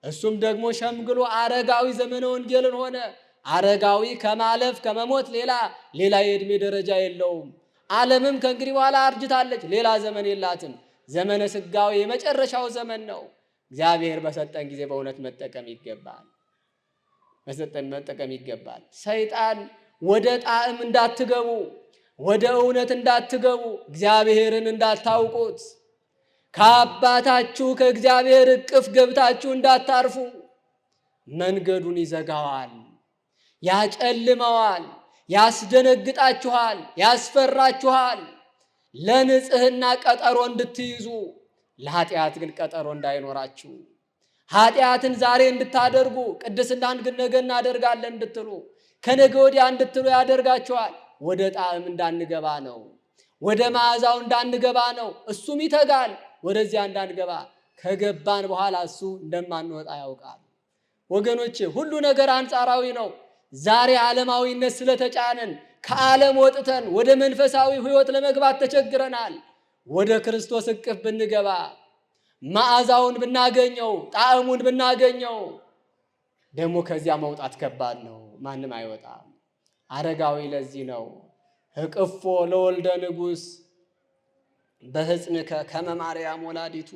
እሱም ደግሞ ሸምግሎ አረጋዊ ዘመነ ወንጌልን ሆነ። አረጋዊ ከማለፍ ከመሞት ሌላ የዕድሜ ደረጃ የለውም። ዓለምም ከእንግዲህ በኋላ አርጅታለች፣ ሌላ ዘመን የላትም። ዘመነ ስጋዊ የመጨረሻው ዘመን ነው። እግዚአብሔር በሰጠን ጊዜ በእውነት መጠቀም ይገባል። ሰይጣን ወደ ጣዕም እንዳትገቡ፣ ወደ እውነት እንዳትገቡ፣ እግዚአብሔርን እንዳታውቁት፣ ከአባታችሁ ከእግዚአብሔር እቅፍ ገብታችሁ እንዳታርፉ መንገዱን ይዘጋዋል፣ ያጨልመዋል፣ ያስደነግጣችኋል፣ ያስፈራችኋል። ለንጽህና ቀጠሮ እንድትይዙ፣ ለኃጢአት ግን ቀጠሮ እንዳይኖራችሁ፣ ኃጢአትን ዛሬ እንድታደርጉ ቅድስናን ግን ነገ እናደርጋለን እንድትሉ፣ ከነገ ወዲያ እንድትሉ ያደርጋችኋል። ወደ ጣዕም እንዳንገባ ነው፣ ወደ መዓዛው እንዳንገባ ነው። እሱም ይተጋል ወደዚያ እንዳንገባ። ከገባን በኋላ እሱ እንደማንወጣ ያውቃል። ወገኖቼ ሁሉ ነገር አንጻራዊ ነው። ዛሬ ዓለማዊነት ስለተጫነን ከዓለም ወጥተን ወደ መንፈሳዊ ሕይወት ለመግባት ተቸግረናል። ወደ ክርስቶስ እቅፍ ብንገባ፣ መዓዛውን ብናገኘው ጣዕሙን ብናገኘው ደግሞ ከዚያ መውጣት ከባድ ነው። ማንም አይወጣም። አረጋዊ ለዚህ ነው እቅፎ ለወልደ ንጉሥ በሕፅንከ ከመ ማርያም ወላዲቱ።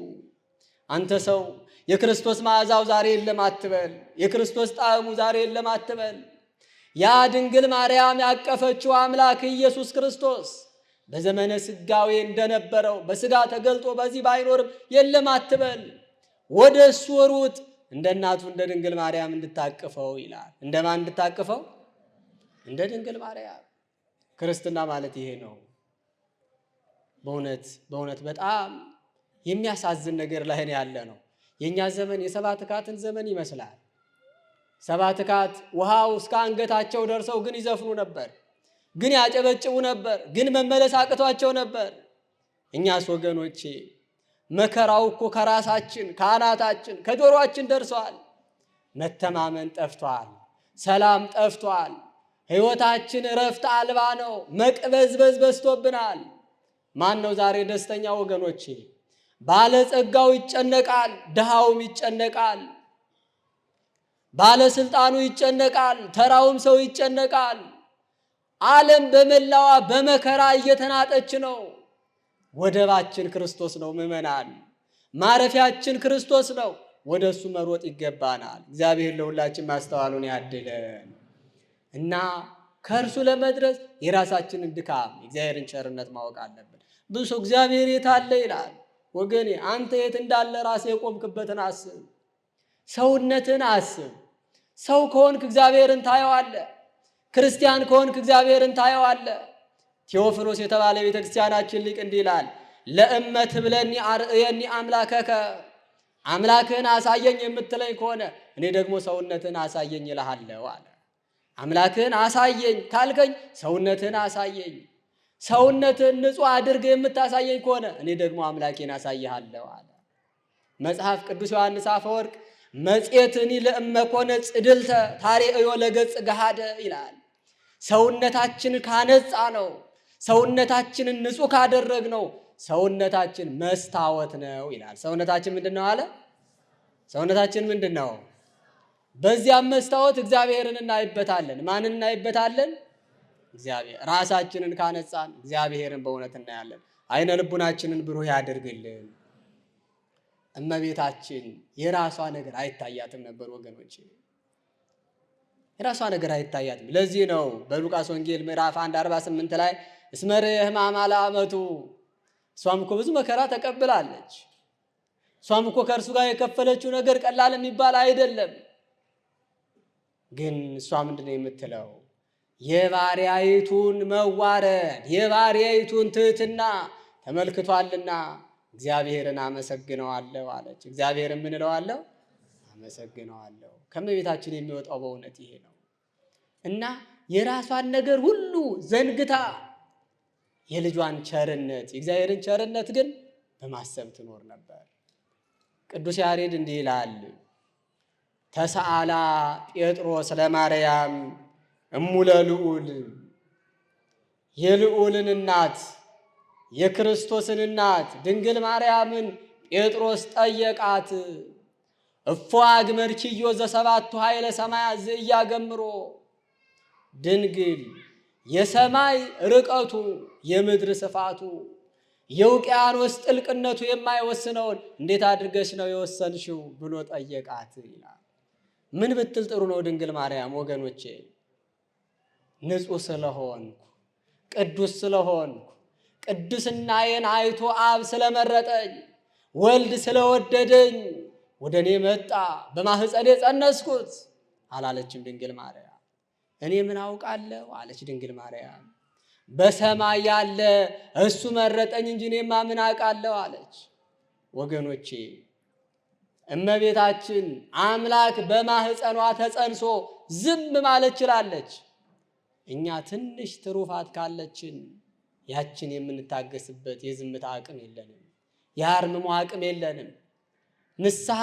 አንተ ሰው የክርስቶስ መዓዛው ዛሬ የለም አትበል። የክርስቶስ ጣዕሙ ዛሬ የለም አትበል። ያ ድንግል ማርያም ያቀፈችው አምላክ ኢየሱስ ክርስቶስ በዘመነ ሥጋዌ እንደነበረው በሥጋ ተገልጦ በዚህ ባይኖርም የለም አትበል። ወደ እሱ ሩጥ፣ እንደ እናቱ እንደ ድንግል ማርያም እንድታቅፈው ይላል። እንደማን እንድታቅፈው? እንደ ድንግል ማርያም። ክርስትና ማለት ይሄ ነው። በእውነት በጣም የሚያሳዝን ነገር ላይ ያለ ነው። የእኛ ዘመን የሰብዓ ትካትን ዘመን ይመስላል። ሰብዓ ትካት ውሃው እስከ አንገታቸው ደርሰው ግን ይዘፍኑ ነበር፣ ግን ያጨበጭቡ ነበር፣ ግን መመለስ አቅቷቸው ነበር። እኛስ ወገኖቼ መከራው እኮ ከራሳችን ከአናታችን ከጆሮአችን ደርሰዋል። መተማመን ጠፍቷል። ሰላም ጠፍቷል። ሕይወታችን እረፍት አልባ ነው። መቅበዝበዝ በዝቶብናል። ማን ነው ዛሬ ደስተኛ ወገኖቼ? ባለጸጋው ይጨነቃል፣ ድሃውም ይጨነቃል። ባለስልጣኑ ይጨነቃል፣ ተራውም ሰው ይጨነቃል። ዓለም በመላዋ በመከራ እየተናጠች ነው። ወደባችን ክርስቶስ ነው ምዕመናን፣ ማረፊያችን ክርስቶስ ነው። ወደ እሱ መሮጥ ይገባናል። እግዚአብሔር ለሁላችን ማስተዋሉን ያድለን እና ከእርሱ ለመድረስ የራሳችንን ድካም የእግዚአብሔርን ቸርነት ማወቅ አለብን። ብዙ ሰው እግዚአብሔር የት አለ ይላል። ወገኔ አንተ የት እንዳለ ራስህ የቆምክበትን አስብ፣ ሰውነትን አስብ። ሰው ከሆንክ እግዚአብሔርን ታየዋለህ። ክርስቲያን ከሆንክ እግዚአብሔርን ታየዋለህ። ቴዎፍሎስ የተባለ ቤተ ክርስቲያናችን ሊቅ እንዲህ ይላል፣ ለእመት ብለኒ አርእየኒ አምላከከ፣ አምላክህን አሳየኝ የምትለኝ ከሆነ እኔ ደግሞ ሰውነትን አሳየኝ እልሃለሁ አለ። አምላክህን አሳየኝ ካልከኝ ሰውነትን አሳየኝ። ሰውነትን ንጹሕ አድርገህ የምታሳየኝ ከሆነ እኔ ደግሞ አምላኬን አሳይሃለሁ አለ። መጽሐፍ ቅዱስ ዮሐንስ አፈወርቅ መጽየትኒ ለእመኮነ ጽድልተ ታሬእዮ ለገጽ ገሃደ ይላል። ሰውነታችን ካነጻ ነው፣ ሰውነታችንን ንጹሕ ካደረግ ነው፣ ሰውነታችን መስታወት ነው ይላል። ሰውነታችን ምንድን ነው አለ? ሰውነታችን ምንድን ነው? በዚያም መስታወት እግዚአብሔርን እናይበታለን። ማንን እናይበታለን? እግዚአብሔር። ራሳችንን ካነጻን እግዚአብሔርን በእውነት እናያለን። አይነ ልቡናችንን ብሩህ ያድርግልን። እመቤታችን የራሷ ነገር አይታያትም ነበር ወገኖች፣ የራሷ ነገር አይታያትም። ለዚህ ነው በሉቃስ ወንጌል ምዕራፍ 1:48 ላይ እስመ ርኅየ ሕማማ ለዓመቱ፣ እሷም እኮ ብዙ መከራ ተቀብላለች። እሷም እኮ ከእርሱ ጋር የከፈለችው ነገር ቀላል የሚባል አይደለም። ግን እሷ ምንድን ነው የምትለው? የባሪያይቱን መዋረድ የባሪያይቱን ትሕትና ተመልክቷልና እግዚአብሔርን አመሰግነዋለሁ አለች። እግዚአብሔርን ምን እለዋለሁ? አመሰግነዋለሁ። ከእመቤታችን የሚወጣው በእውነት ይሄ ነው እና የራሷን ነገር ሁሉ ዘንግታ የልጇን ቸርነት የእግዚአብሔርን ቸርነት ግን በማሰብ ትኖር ነበር። ቅዱስ ያሬድ እንዲህ ይላል፣ ተሰአላ ጴጥሮስ ለማርያም እሙለ ልዑል፣ የልዑልን እናት የክርስቶስን እናት ድንግል ማርያምን ጴጥሮስ ጠየቃት። እፎ አግመርኪዮ ዘሰባቱ ኃይለ ሰማያት ዘኢያገምሮ፣ ድንግል የሰማይ ርቀቱ የምድር ስፋቱ የውቅያኖስ ጥልቅነቱ የማይወስነውን እንዴት አድርገሽ ነው የወሰንሽው ብሎ ጠየቃት ይላል። ምን ብትል ጥሩ ነው ድንግል ማርያም ወገኖቼ? ንጹሕ ስለሆንኩ ቅዱስ ስለሆንኩ ቅድስናዬን አይቶ አብ ስለመረጠኝ ወልድ ስለወደደኝ ወደ እኔ መጣ በማህፀኔ ጸነስኩት አላለችም ድንግል ማርያም። እኔ ምን አውቃለሁ አለች ድንግል ማርያም። በሰማይ ያለ እሱ መረጠኝ እንጂ እኔማ ምን አውቃለሁ አለች። ወገኖቼ እመቤታችን አምላክ በማህፀኗ ተጸንሶ ዝም ማለት ችላለች። እኛ ትንሽ ትሩፋት ካለችን ያችን የምንታገስበት የዝምታ አቅም የለንም፣ የአርምሞ አቅም የለንም። ንስሐ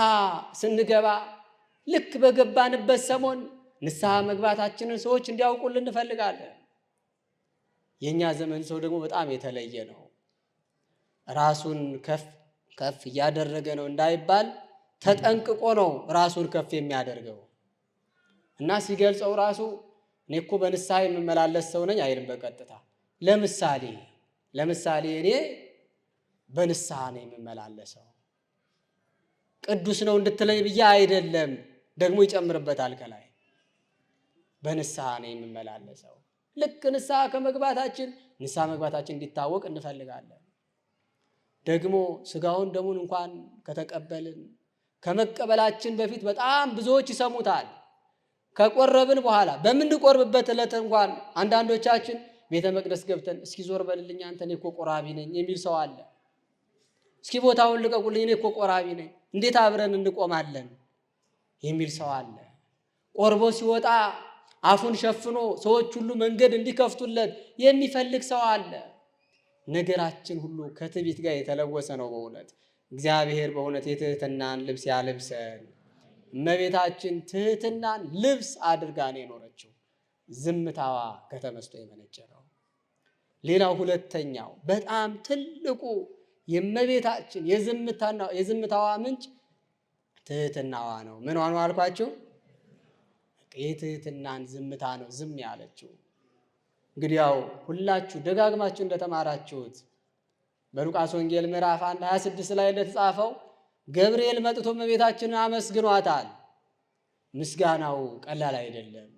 ስንገባ ልክ በገባንበት ሰሞን ንስሐ መግባታችንን ሰዎች እንዲያውቁልን እንፈልጋለን። የእኛ ዘመን ሰው ደግሞ በጣም የተለየ ነው። ራሱን ከፍ እያደረገ ነው እንዳይባል ተጠንቅቆ ነው ራሱን ከፍ የሚያደርገው። እና ሲገልጸው ራሱ እኔ እኮ በንስሐ የምመላለስ ሰው ነኝ አይልም። በቀጥታ ለምሳሌ እኔ በንስሐ ነው የምመላለሰው፣ ቅዱስ ነው እንድትለኝ ብዬ አይደለም። ደግሞ ይጨምርበታል ከላይ በንስሐ ነው የምመላለሰው። ልክ ንስሐ መግባታችን እንዲታወቅ እንፈልጋለን። ደግሞ ስጋውን ደሙን እንኳን ከተቀበልን ከመቀበላችን በፊት በጣም ብዙዎች ይሰሙታል። ከቆረብን በኋላ በምንቆርብበት ዕለት እንኳን አንዳንዶቻችን ቤተ መቅደስ ገብተን እስኪ ዞር በልልኝ አንተ እኔ እኮ ቆራቢ ነኝ የሚል ሰው አለ። እስኪ ቦታውን ልቀቁልኝ እኔ እኮ ቆራቢ ነኝ፣ እንዴት አብረን እንቆማለን የሚል ሰው አለ። ቆርቦ ሲወጣ አፉን ሸፍኖ ሰዎች ሁሉ መንገድ እንዲከፍቱለት የሚፈልግ ሰው አለ። ነገራችን ሁሉ ከትዕቢት ጋር የተለወሰ ነው። በእውነት እግዚአብሔር በእውነት የትህትናን ልብስ ያልብሰን። እመቤታችን ትህትናን ልብስ አድርጋ ነው የኖረችው። ዝምታዋ ከተመስጦ የመነጨ ነው። ሌላው ሁለተኛው በጣም ትልቁ የእመቤታችን የዝምታዋ ምንጭ ትህትናዋ ነው። ምን ነው አልኳችሁ? የትህትናን ዝምታ ነው ዝም ያለችው። እንግዲህ ያው ሁላችሁ ደጋግማችሁ እንደተማራችሁት በሉቃስ ወንጌል ምዕራፍ 1:26 ላይ እንደተጻፈው ገብርኤል መጥቶ እመቤታችንን አመስግኗታል። ምስጋናው ቀላል አይደለም።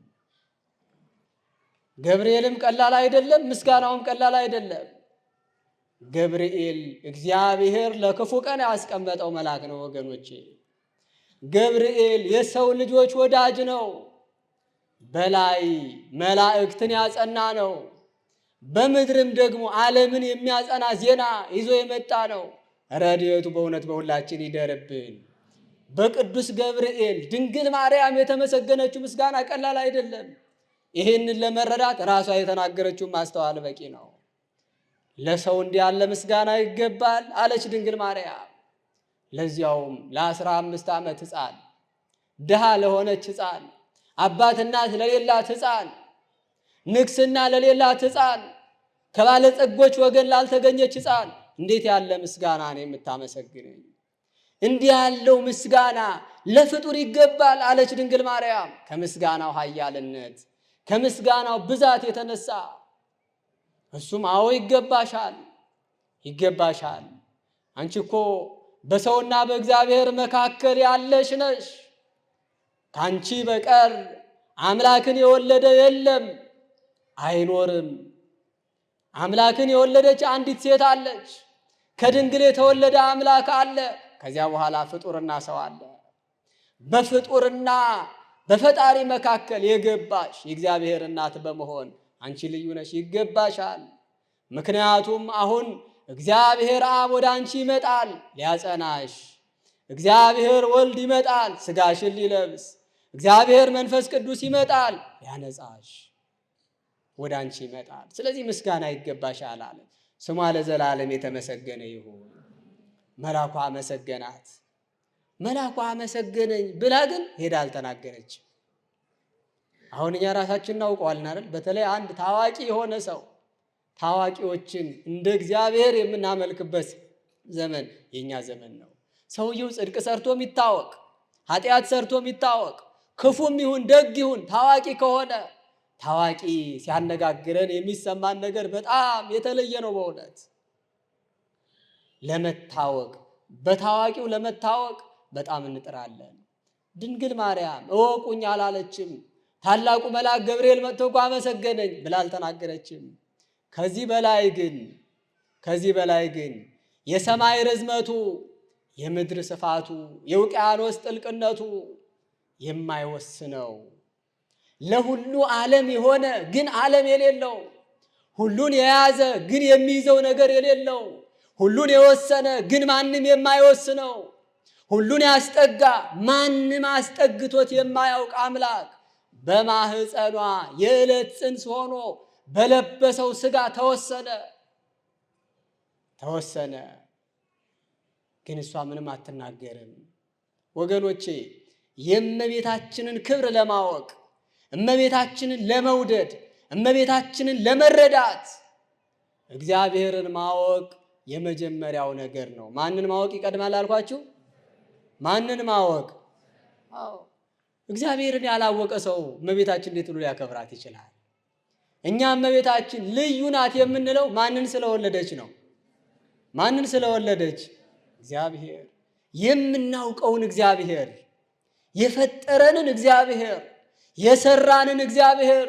ገብርኤልም ቀላል አይደለም፣ ምስጋናውም ቀላል አይደለም። ገብርኤል እግዚአብሔር ለክፉ ቀን ያስቀመጠው መልአክ ነው ወገኖቼ። ገብርኤል የሰው ልጆች ወዳጅ ነው። በላይ መላእክትን ያጸና ነው። በምድርም ደግሞ ዓለምን የሚያጸና ዜና ይዞ የመጣ ነው። ረድኤቱ በእውነት በሁላችን ይደርብን። በቅዱስ ገብርኤል ድንግል ማርያም የተመሰገነችው ምስጋና ቀላል አይደለም። ይህንን ለመረዳት ራሷ የተናገረችውን ማስተዋል በቂ ነው። ለሰው እንዲህ ያለ ምስጋና ይገባል አለች ድንግል ማርያም። ለዚያውም ለ15 ዓመት ሕፃን፣ ድሃ ለሆነች ሕፃን፣ አባት እናት ለሌላት ሕፃን፣ ንግስና ለሌላት ሕፃን፣ ከባለጸጎች ወገን ላልተገኘች ሕፃን እንዴት ያለ ምስጋና ነው የምታመሰግነኝ? እንዲህ ያለው ምስጋና ለፍጡር ይገባል አለች ድንግል ማርያም። ከምስጋናው ኃያልነት ከምስጋናው ብዛት የተነሳ እሱም አዎ ይገባሻል፣ አንቺ እኮ በሰውና በእግዚአብሔር መካከል ያለሽ ነሽ። ካንቺ በቀር አምላክን የወለደ የለም አይኖርም። አምላክን የወለደች አንዲት ሴት አለች። ከድንግል የተወለደ አምላክ አለ። ከዚያ በኋላ ፍጡርና ሰው አለ። በፍጡርና በፈጣሪ መካከል የገባሽ የእግዚአብሔር እናት በመሆን አንቺ ልዩ ነሽ፣ ይገባሻል። ምክንያቱም አሁን እግዚአብሔር አብ ወደ አንቺ ይመጣል ሊያጸናሽ፣ እግዚአብሔር ወልድ ይመጣል ሥጋሽን ሊለብስ፣ እግዚአብሔር መንፈስ ቅዱስ ይመጣል ሊያነጻሽ፣ ወደ አንቺ ይመጣል። ስለዚህ ምስጋና ይገባሻል አለ። ስሟ ለዘላለም የተመሰገነ ይሁን። መልአኩ አመሰገናት። መልአኩ አመሰገነኝ ብላ ግን ሄዳ አልተናገረች። አሁን እኛ ራሳችን እናውቀዋለን አይደል? በተለይ አንድ ታዋቂ የሆነ ሰው፣ ታዋቂዎችን እንደ እግዚአብሔር የምናመልክበት ዘመን የኛ ዘመን ነው። ሰውየው ጽድቅ ሰርቶ የሚታወቅ፣ ኃጢአት ሰርቶ የሚታወቅ፣ ክፉም ይሁን ደግ ይሁን ታዋቂ ከሆነ ታዋቂ ሲያነጋግረን የሚሰማን ነገር በጣም የተለየ ነው። በእውነት ለመታወቅ በታዋቂው ለመታወቅ በጣም እንጥራለን። ድንግል ማርያም እወቁኝ አላለችም። ታላቁ መልአክ ገብርኤል መጥቶ እኮ አመሰገነኝ ብላ አልተናገረችም። ከዚህ በላይ ግን የሰማይ ርዝመቱ፣ የምድር ስፋቱ፣ የውቅያኖስ ጥልቅነቱ የማይወስነው ለሁሉ ዓለም የሆነ ግን ዓለም የሌለው፣ ሁሉን የያዘ ግን የሚይዘው ነገር የሌለው፣ ሁሉን የወሰነ ግን ማንም የማይወስነው፣ ሁሉን ያስጠጋ ማንም አስጠግቶት የማያውቅ አምላክ በማህፀኗ የዕለት ጽንስ ሆኖ በለበሰው ሥጋ ተወሰነ። ግን እሷ ምንም አትናገርም። ወገኖቼ የእመቤታችንን ክብር ለማወቅ፣ እመቤታችንን ለመውደድ፣ እመቤታችንን ለመረዳት እግዚአብሔርን ማወቅ የመጀመሪያው ነገር ነው። ማንን ማወቅ ይቀድማል አልኳችሁ? ማንን ማወቅ? አዎ፣ እግዚአብሔርን ያላወቀ ሰው እመቤታችን እንዴት ብሎ ሊያከብራት ይችላል? እኛ እመቤታችን ልዩ ናት የምንለው ማንን ስለወለደች ነው? ማንን ስለወለደች? እግዚአብሔር። የምናውቀውን እግዚአብሔር፣ የፈጠረንን እግዚአብሔር፣ የሰራንን እግዚአብሔር፣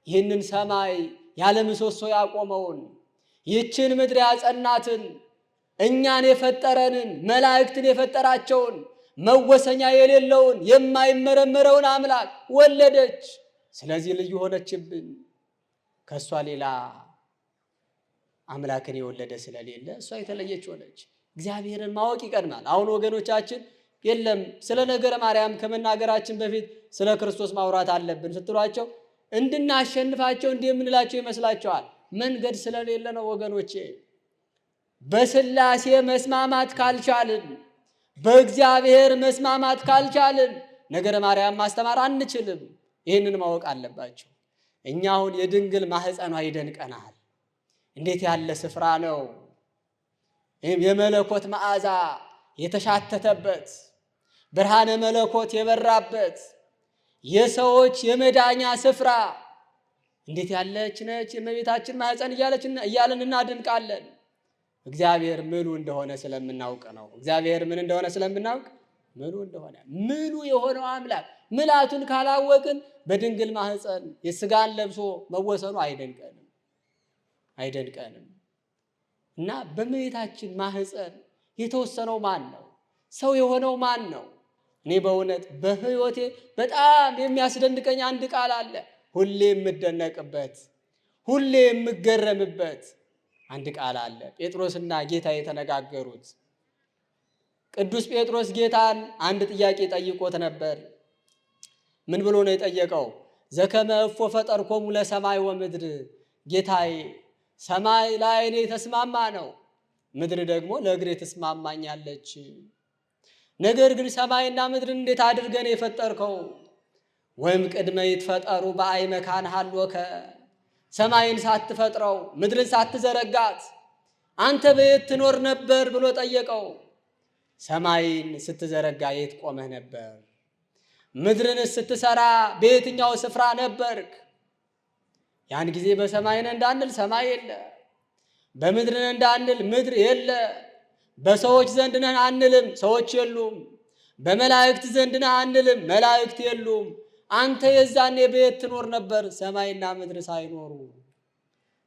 ይህንን ሰማይ ያለ ምሰሶ ያቆመውን፣ ይህችን ምድር ያጸናትን፣ እኛን የፈጠረንን፣ መላእክትን የፈጠራቸውን፣ መወሰኛ የሌለውን የማይመረመረውን አምላክ ወለደች። ስለዚህ ልዩ ሆነችብን። ከእሷ ሌላ አምላክን የወለደ ስለሌለ እሷ የተለየች ሆነች። እግዚአብሔርን ማወቅ ይቀድማል። አሁን ወገኖቻችን የለም ስለ ነገረ ማርያም ከመናገራችን በፊት ስለ ክርስቶስ ማውራት አለብን ስትሏቸው እንድናሸንፋቸው እንዲህ የምንላቸው ይመስላቸዋል። መንገድ ስለሌለ ነው ወገኖቼ። በሥላሴ መስማማት ካልቻልን፣ በእግዚአብሔር መስማማት ካልቻልን ነገረ ማርያም ማስተማር አንችልም። ይህንን ማወቅ አለባቸው። እኛ አሁን የድንግል ማህፀኗ ይደንቀናል። እንዴት ያለ ስፍራ ነው! የመለኮት መዓዛ የተሻተተበት፣ ብርሃነ መለኮት የበራበት፣ የሰዎች የመዳኛ ስፍራ እንዴት ያለች ነች የእመቤታችን ማህፀን እያለን እናድንቃለን። እግዚአብሔር ምሉ እንደሆነ ስለምናውቅ ነው። እግዚአብሔር ምን እንደሆነ ስለምናውቅ ምሉ እንደሆነ፣ ምሉ የሆነው አምላክ ምልአቱን ካላወቅን በድንግል ማህፀን የስጋን ለብሶ መወሰኑ አይደንቀንም። እና በእመቤታችን ማህፀን የተወሰነው ማን ነው? ሰው የሆነው ማን ነው? እኔ በእውነት በሕይወቴ በጣም የሚያስደንቀኝ አንድ ቃል አለ። ሁሌ የምደነቅበት፣ ሁሌ የምገረምበት አንድ ቃል አለ። ጴጥሮስና ጌታ የተነጋገሩት። ቅዱስ ጴጥሮስ ጌታን አንድ ጥያቄ ጠይቆት ነበር። ምን ብሎ ነው የጠየቀው? ዘከመ እፎ ፈጠርኮሙ ለሰማይ ወምድር፣ ጌታዬ ሰማይ ለዓይኔ የተስማማ ነው፣ ምድር ደግሞ ለእግሬ ትስማማኛለች። ነገር ግን ሰማይና ምድርን እንዴት አድርገን የፈጠርከው? ወይም ቅድመ ይትፈጠሩ በአይ መካን ሀሎከ፣ ሰማይን ሳትፈጥረው ምድርን ሳትዘረጋት አንተ በየት ትኖር ነበር ብሎ ጠየቀው። ሰማይን ስትዘረጋ የት ቆመህ ነበር? ምድርን ስትሰራ በየትኛው ስፍራ ነበርክ? ያን ጊዜ በሰማይ ነህ እንዳንል ሰማይ የለ፣ በምድር ነህ እንዳንል ምድር የለ፣ በሰዎች ዘንድ ነህ አንልም ሰዎች የሉም፣ በመላእክት ዘንድ ነህ አንልም መላእክት የሉም። አንተ የዛኔ በየት ትኖር ነበር ሰማይና ምድር ሳይኖሩ?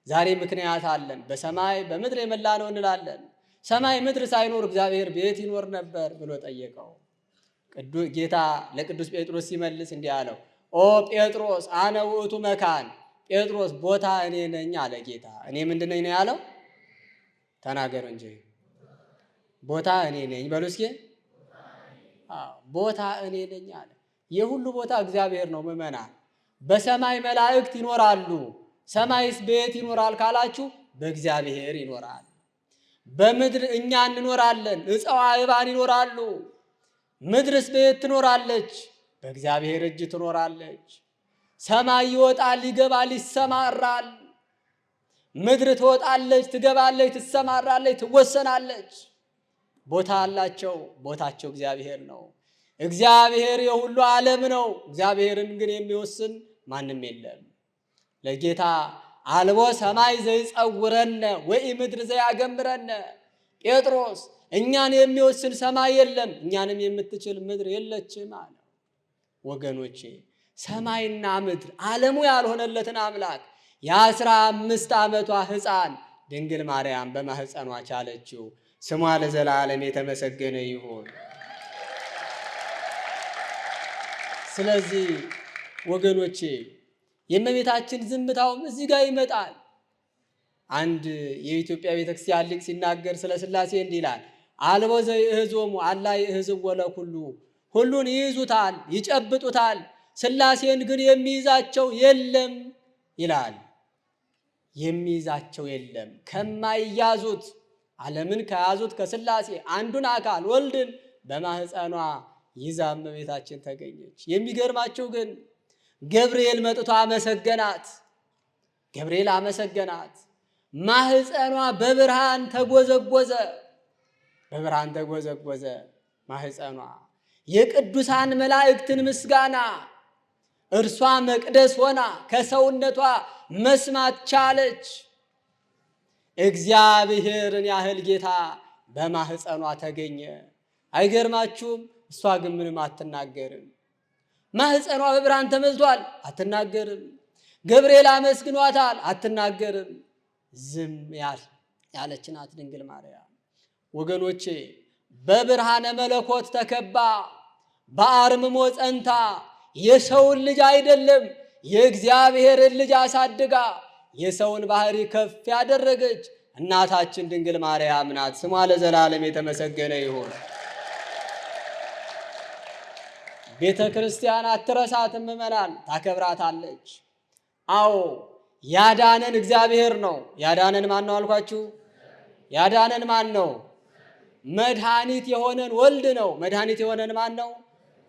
ዛሬ ምክንያት አለን፣ በሰማይ በምድር የመላ ነው እንላለን። ሰማይ ምድር ሳይኖር እግዚአብሔር በየት ይኖር ነበር ብሎ ጠየቀው። ጌታ ለቅዱስ ጴጥሮስ ሲመልስ እንዲህ አለው፣ ኦ ጴጥሮስ አነ ውእቱ መካን፣ ጴጥሮስ ቦታ እኔ ነኝ አለ ጌታ። እኔ ምንድን ነኝ ነው ያለው? ተናገሩ እንጂ። ቦታ እኔ ነኝ በሉ እስኪ። ቦታ እኔ ነኝ አለ። የሁሉ ቦታ እግዚአብሔር ነው። ምእመናን፣ በሰማይ መላእክት ይኖራሉ። ሰማይስ በየት ይኖራል ካላችሁ፣ በእግዚአብሔር ይኖራል። በምድር እኛ እንኖራለን፣ ዕፀዋዕባን ይኖራሉ። ምድርስ በየት ትኖራለች? በእግዚአብሔር እጅ ትኖራለች። ሰማይ ይወጣል፣ ይገባል፣ ይሰማራል። ምድር ትወጣለች፣ ትገባለች፣ ትሰማራለች፣ ትወሰናለች። ቦታ አላቸው። ቦታቸው እግዚአብሔር ነው። እግዚአብሔር የሁሉ ዓለም ነው። እግዚአብሔርን ግን የሚወስን ማንም የለም። ለጌታ አልቦ ሰማይ ዘይጸውረነ ወይ ምድር ዘያገምረነ፣ ጴጥሮስ እኛን የሚወስን ሰማይ የለም፣ እኛንም የምትችል ምድር የለችም አለ። ወገኖቼ ሰማይና ምድር ዓለሙ ያልሆነለትን አምላክ የ15 ዓመቷ ሕፃን ድንግል ማርያም በማህፀኗ ቻለችው። ስሟ ለዘላለም የተመሰገነ ይሁን። ስለዚህ ወገኖቼ የእመቤታችን ዝምታውም እዚህ ጋር ይመጣል። አንድ የኢትዮጵያ ቤተክርስቲያን ሊቅ ሲናገር ስለ ሥላሴ እንዲህ ይላል፣ አልቦ ዘይእህዞሙ አላ ይእህዝዎ ለኩሉ፣ ሁሉን ይይዙታል፣ ይጨብጡታል፣ ሥላሴን ግን የሚይዛቸው የለም ይላል። የሚይዛቸው የለም። ከማይያዙት ዓለምን ከያዙት ከሥላሴ አንዱን አካል ወልድን በማህፀኗ ይዛ እመቤታችን ተገኘች። የሚገርማቸው ግን ገብርኤል መጥቶ አመሰገናት። ገብርኤል አመሰገናት። ማህፀኗ በብርሃን ተጎዘጎዘ። በብርሃን ተጎዘጎዘ ማህፀኗ። የቅዱሳን መላእክትን ምስጋና እርሷ መቅደስ ሆና ከሰውነቷ መስማት ቻለች። እግዚአብሔርን ያህል ጌታ በማህፀኗ ተገኘ። አይገርማችሁም? እሷ ግን ምንም አትናገርም። ማህፀኗ በብርሃን ተመልቷል፣ አትናገርም። ገብርኤል አመስግኗታል፣ አትናገርም። ዝም ያለች ናት ድንግል ማርያም። ወገኖቼ በብርሃነ መለኮት ተከባ በአርምሞ ጸንታ የሰውን ልጅ አይደለም የእግዚአብሔርን ልጅ አሳድጋ የሰውን ባህሪ ከፍ ያደረገች እናታችን ድንግል ማርያም ናት። ስሟ ለዘላለም የተመሰገነ ይሁን። ቤተ ክርስቲያን አትረሳትም፣ ምእመናን ታከብራታለች። አዎ ያዳነን እግዚአብሔር ነው። ያዳነን ማን ነው አልኳችሁ? ያዳነን ማን ነው? መድኃኒት የሆነን ወልድ ነው። መድኃኒት የሆነን ማን ነው?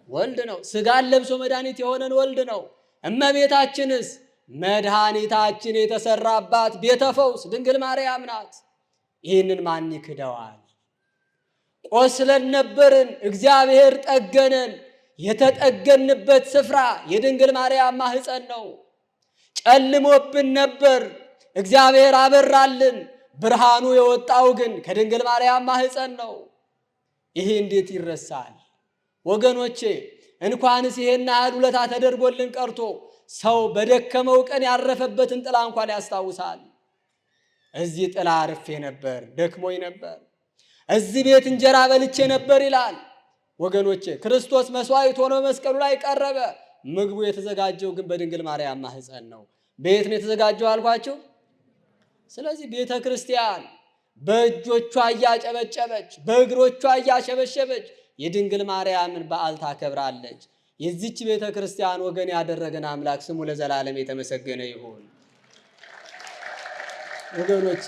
ወልድ ነው። ሥጋን ለብሶ መድኃኒት የሆነን ወልድ ነው። እመቤታችንስ መድኃኒታችን የተሰራባት ቤተ ፈውስ ድንግል ማርያም ናት። ይህንን ማን ይክደዋል? ቆስለን ነበርን፣ እግዚአብሔር ጠገነን። የተጠገንበት ስፍራ የድንግል ማርያም ማህፀን ነው። ጨልሞብን ነበር፣ እግዚአብሔር አበራልን። ብርሃኑ የወጣው ግን ከድንግል ማርያም ማህፀን ነው። ይሄ እንዴት ይረሳል? ወገኖቼ እንኳንስ ይሄን ያህል ውለታ ተደርጎልን ቀርቶ ሰው በደከመው ቀን ያረፈበትን ጥላ እንኳን ያስታውሳል። እዚህ ጥላ አርፌ ነበር፣ ደክሞኝ ነበር፣ እዚህ ቤት እንጀራ በልቼ ነበር ይላል። ወገኖቼ ክርስቶስ መስዋዕት ሆኖ መስቀሉ ላይ ቀረበ። ምግቡ የተዘጋጀው ግን በድንግል ማርያም ማህፀን ነው። ቤት ነው የተዘጋጀው አልኳችሁ። ስለዚህ ቤተ ክርስቲያን በእጆቿ እያጨበጨበች በእግሮቿ እያሸበሸበች የድንግል ማርያምን በዓል ታከብራለች። የዚች ቤተ ክርስቲያን ወገን ያደረገን አምላክ ስሙ ለዘላለም የተመሰገነ ይሁን። ወገኖቼ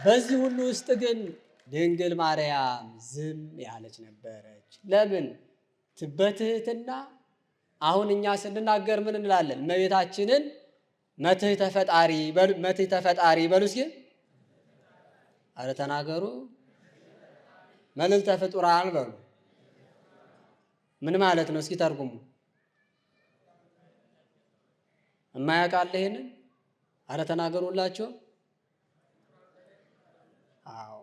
በዚህ ሁሉ ውስጥ ግን ድንግል ማርያም ዝም ያለች ነበረች። ለምን? በትህትና አሁን እኛ ስንናገር ምን እንላለን? እመቤታችንን መትሕተ ፈጣሪ በሉ እስኪ። አረ ተናገሩ። መልዕልተ ፍጡራን በሉ። ምን ማለት ነው? እስኪ ተርጉሙ። እማያውቃል ይሄንን? አረ ተናገሩላቸው። አዎ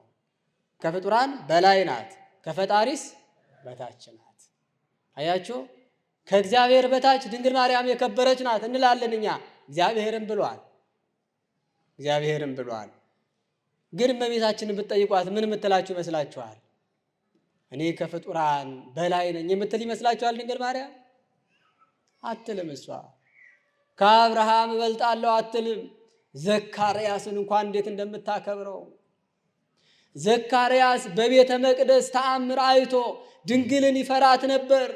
ከፍጡራን በላይ ናት፣ ከፈጣሪስ በታች ናት። አያችሁ፣ ከእግዚአብሔር በታች ድንግል ማርያም የከበረች ናት እንላለን እኛ። እግዚአብሔርም ብሏል፣ እግዚአብሔርም ብሏል። ግን እመቤታችንን ብትጠይቋት ምን የምትላችሁ ይመስላችኋል? እኔ ከፍጡራን በላይ ነኝ የምትል ይመስላችኋል ድንግል ማርያም? አትልም። እሷ ከአብርሃም እበልጣለሁ አትልም። ዘካርያስን እንኳን እንዴት እንደምታከብረው! ዘካርያስ በቤተ መቅደስ ተአምር አይቶ ድንግልን ይፈራት ነበር።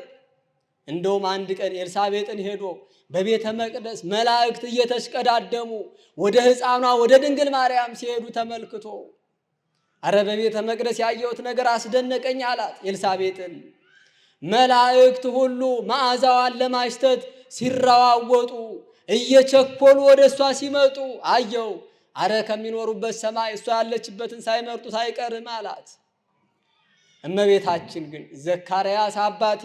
እንደውም አንድ ቀን ኤልሳቤጥን ሄዶ በቤተ መቅደስ መላእክት እየተሽቀዳደሙ ወደ ሕፃኗ ወደ ድንግል ማርያም ሲሄዱ ተመልክቶ አረ በቤተ መቅደስ ያየሁት ነገር አስደነቀኝ አላት ኤልሳቤጥን። መላእክት ሁሉ መዓዛዋን ለማሽተት ሲራዋወጡ እየቸኮሉ ወደ እሷ ሲመጡ አየው። አረ ከሚኖሩበት ሰማይ እሷ ያለችበትን ሳይመርጡት አይቀርም አላት። እመቤታችን ግን ዘካርያስ አባቴ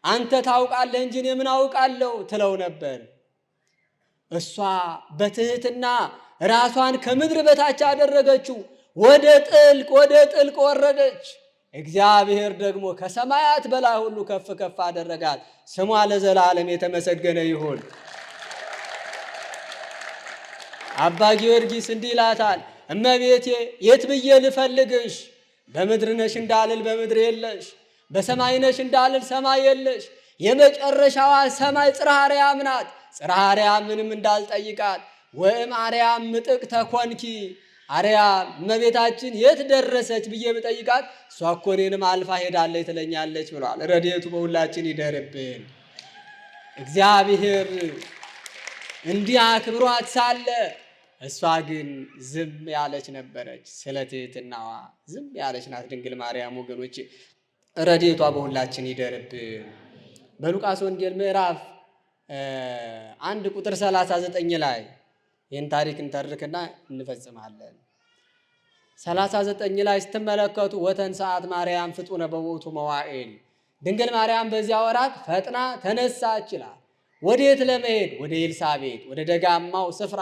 አንተ ታውቃለህ እንጂ እኔ ምን አውቃለሁ ትለው ነበር። እሷ በትህትና ራሷን ከምድር በታች አደረገችው። ወደ ጥልቅ ወረደች። እግዚአብሔር ደግሞ ከሰማያት በላይ ሁሉ ከፍ ከፍ አደረጋት። ስሟ ለዘላለም የተመሰገነ ይሁን። አባ ጊዮርጊስ እንዲህ ይላታል፣ እመቤቴ የት ብዬ ልፈልግሽ? በምድር ነሽ እንዳልል በምድር የለሽ፣ በሰማይ ነሽ እንዳልል ሰማይ የለሽ። የመጨረሻዋ ሰማይ ጽርሐ አርያም ናት። ጽርሐ አርያም ምንም እንዳልጠይቃት ወእም አርያም ምጥቅ ተኮንኪ፣ አርያም እመቤታችን የት ደረሰች ብዬ ብጠይቃት እሷ እኮ እኔንም አልፋ ሄዳለች ትለኛለች ብሏል። ረድኤቱ በሁላችን ይደርብን። እግዚአብሔር እንዲህ አክብሯት ሳለ እሷ ግን ዝም ያለች ነበረች። ስለ ትሕትናዋ ዝም ያለች ናት ድንግል ማርያም። ወገኖች ረድኤቷ በሁላችን ይደርብን። በሉቃስ ወንጌል ምዕራፍ 1 ቁጥር 39 ላይ ይህን ታሪክ እንተርክና እንፈጽማለን። 39 ላይ ስትመለከቱ ወተንሥአት ማርያም ፍጡነ በውእቱ መዋዕል፣ ድንግል ማርያም በዚያ ወራት ፈጥና ተነሳች ይላል። ወዴት ለመሄድ? ወደ ኤልሳቤጥ፣ ወደ ደጋማው ስፍራ።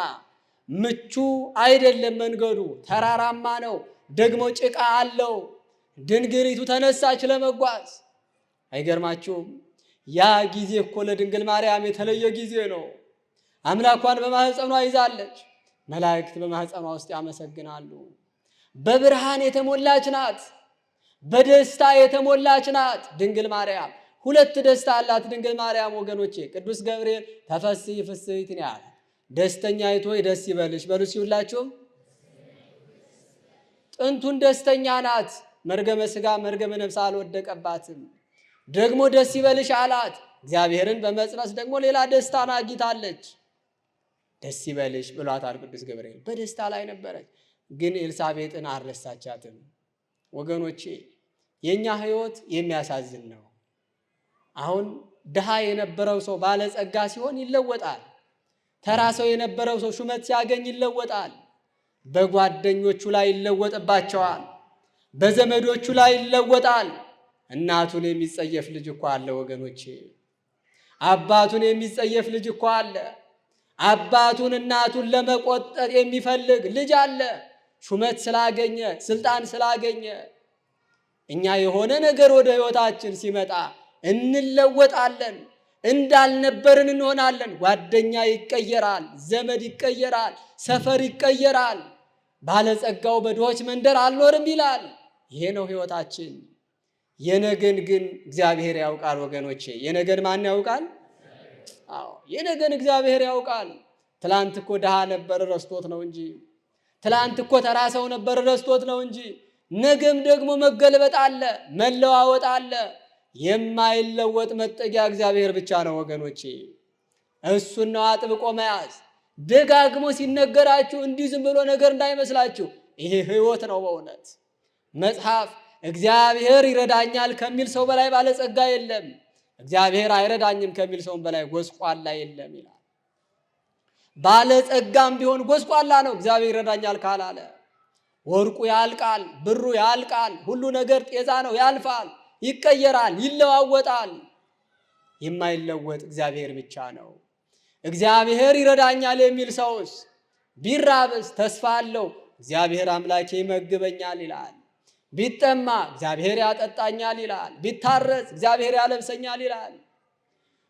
ምቹ አይደለም መንገዱ፣ ተራራማ ነው፣ ደግሞ ጭቃ አለው። ድንግሊቱ ተነሳች ለመጓዝ። አይገርማችሁም? ያ ጊዜ እኮ ለድንግል ማርያም የተለየ ጊዜ ነው። አምላኳን በማህፀኗ ይዛለች። መላእክት በማህፀኗ ውስጥ ያመሰግናሉ። በብርሃን የተሞላች ናት። በደስታ የተሞላች ናት ድንግል ማርያም። ሁለት ደስታ አላት ድንግል ማርያም ወገኖቼ። ቅዱስ ገብርኤል ተፈሥሒ ፍሥሕት ያለ ደስተኛይቱ ሆይ ደስ ይበልሽ በሉ ሲውላችሁም። ጥንቱን ደስተኛ ናት። መርገመ ሥጋ መርገመ ነፍስ አልወደቀባትም። ደግሞ ደስ ይበልሽ አላት። እግዚአብሔርን በመጽነስ ደግሞ ሌላ ደስታን አግኝታለች። ደስ ይበልሽ ብሏታል ቅዱስ ገብርኤል። በደስታ ላይ ነበረች። ግን ኤልሳቤጥን አልረሳቻትም። ወገኖቼ የኛ ሕይወት የሚያሳዝን ነው። አሁን ድሃ የነበረው ሰው ባለጸጋ ሲሆን ይለወጣል። ተራ ሰው የነበረው ሰው ሹመት ሲያገኝ ይለወጣል። በጓደኞቹ ላይ ይለወጥባቸዋል። በዘመዶቹ ላይ ይለወጣል። እናቱን የሚጸየፍ ልጅ እኮ አለ ወገኖቼ። አባቱን የሚጸየፍ ልጅ እኮ አለ። አባቱን እናቱን ለመቆጠጥ የሚፈልግ ልጅ አለ። ሹመት ስላገኘ ስልጣን ስላገኘ። እኛ የሆነ ነገር ወደ ሕይወታችን ሲመጣ እንለወጣለን። እንዳልነበርን እንሆናለን። ጓደኛ ይቀየራል፣ ዘመድ ይቀየራል፣ ሰፈር ይቀየራል። ባለጸጋው በድሆች መንደር አልኖርም ይላል። ይሄ ነው ሕይወታችን። የነገን ግን እግዚአብሔር ያውቃል ወገኖቼ። የነገን ማን ያውቃል? አዎ የነገን እግዚአብሔር ያውቃል። ትላንት እኮ ድሃ ነበር ረስቶት ነው እንጂ። ትላንት እኮ ተራ ሰው ነበር ረስቶት ነው እንጂ። ነገም ደግሞ መገልበጥ አለ፣ መለዋወጥ አለ። የማይለወጥ መጠጊያ እግዚአብሔር ብቻ ነው ወገኖቼ። እሱን ነው አጥብቆ መያዝ። ደጋግሞ ሲነገራችሁ እንዲህ ዝም ብሎ ነገር እንዳይመስላችሁ። ይሄ ሕይወት ነው በእውነት። መጽሐፍ እግዚአብሔር ይረዳኛል ከሚል ሰው በላይ ባለጸጋ የለም፣ እግዚአብሔር አይረዳኝም ከሚል ሰው በላይ ጎስቋላ የለም ይላል። ባለጸጋም ቢሆን ጎስቋላ ነው እግዚአብሔር ይረዳኛል ካላለ። ወርቁ ያልቃል፣ ብሩ ያልቃል፣ ሁሉ ነገር ጤዛ ነው፣ ያልፋል፣ ይቀየራል፣ ይለዋወጣል። የማይለወጥ እግዚአብሔር ብቻ ነው። እግዚአብሔር ይረዳኛል የሚል ሰውስ ቢራብስ ተስፋ አለው፣ እግዚአብሔር አምላኬ ይመግበኛል ይላል። ቢጠማ እግዚአብሔር ያጠጣኛል ይላል። ቢታረዝ እግዚአብሔር ያለብሰኛል ይላል።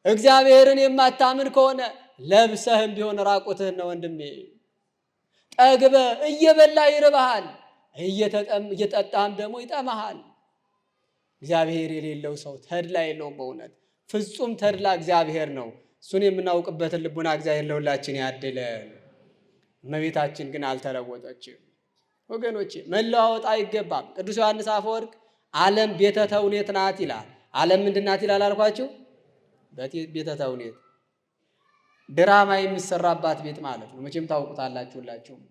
እግዚአብሔርን የማታምን ከሆነ ለብሰህም ቢሆን ራቁትህን ነው ወንድሜ። ጠግበ እየበላ ይርባሃል፣ እየጠጣም ደግሞ ይጠማሃል። እግዚአብሔር የሌለው ሰው ተድላ የለውም። በእውነት ፍጹም ተድላ እግዚአብሔር ነው። እሱን የምናውቅበትን ልቡና እግዚአብሔር ለሁላችን ያድለን። እመቤታችን ግን አልተለወጠችም ወገኖቼ። መለዋወጥ አይገባም። ቅዱስ ዮሐንስ አፈወርቅ ዓለም ቤተ ተውኔት ናት ይላል። ዓለም ምንድን ናት ይላል አልኳችሁ? ቤተ ተውኔት ድራማ የሚሰራባት ቤት ማለት ነው። መቼም ታውቁታላችሁ ሁላችሁም።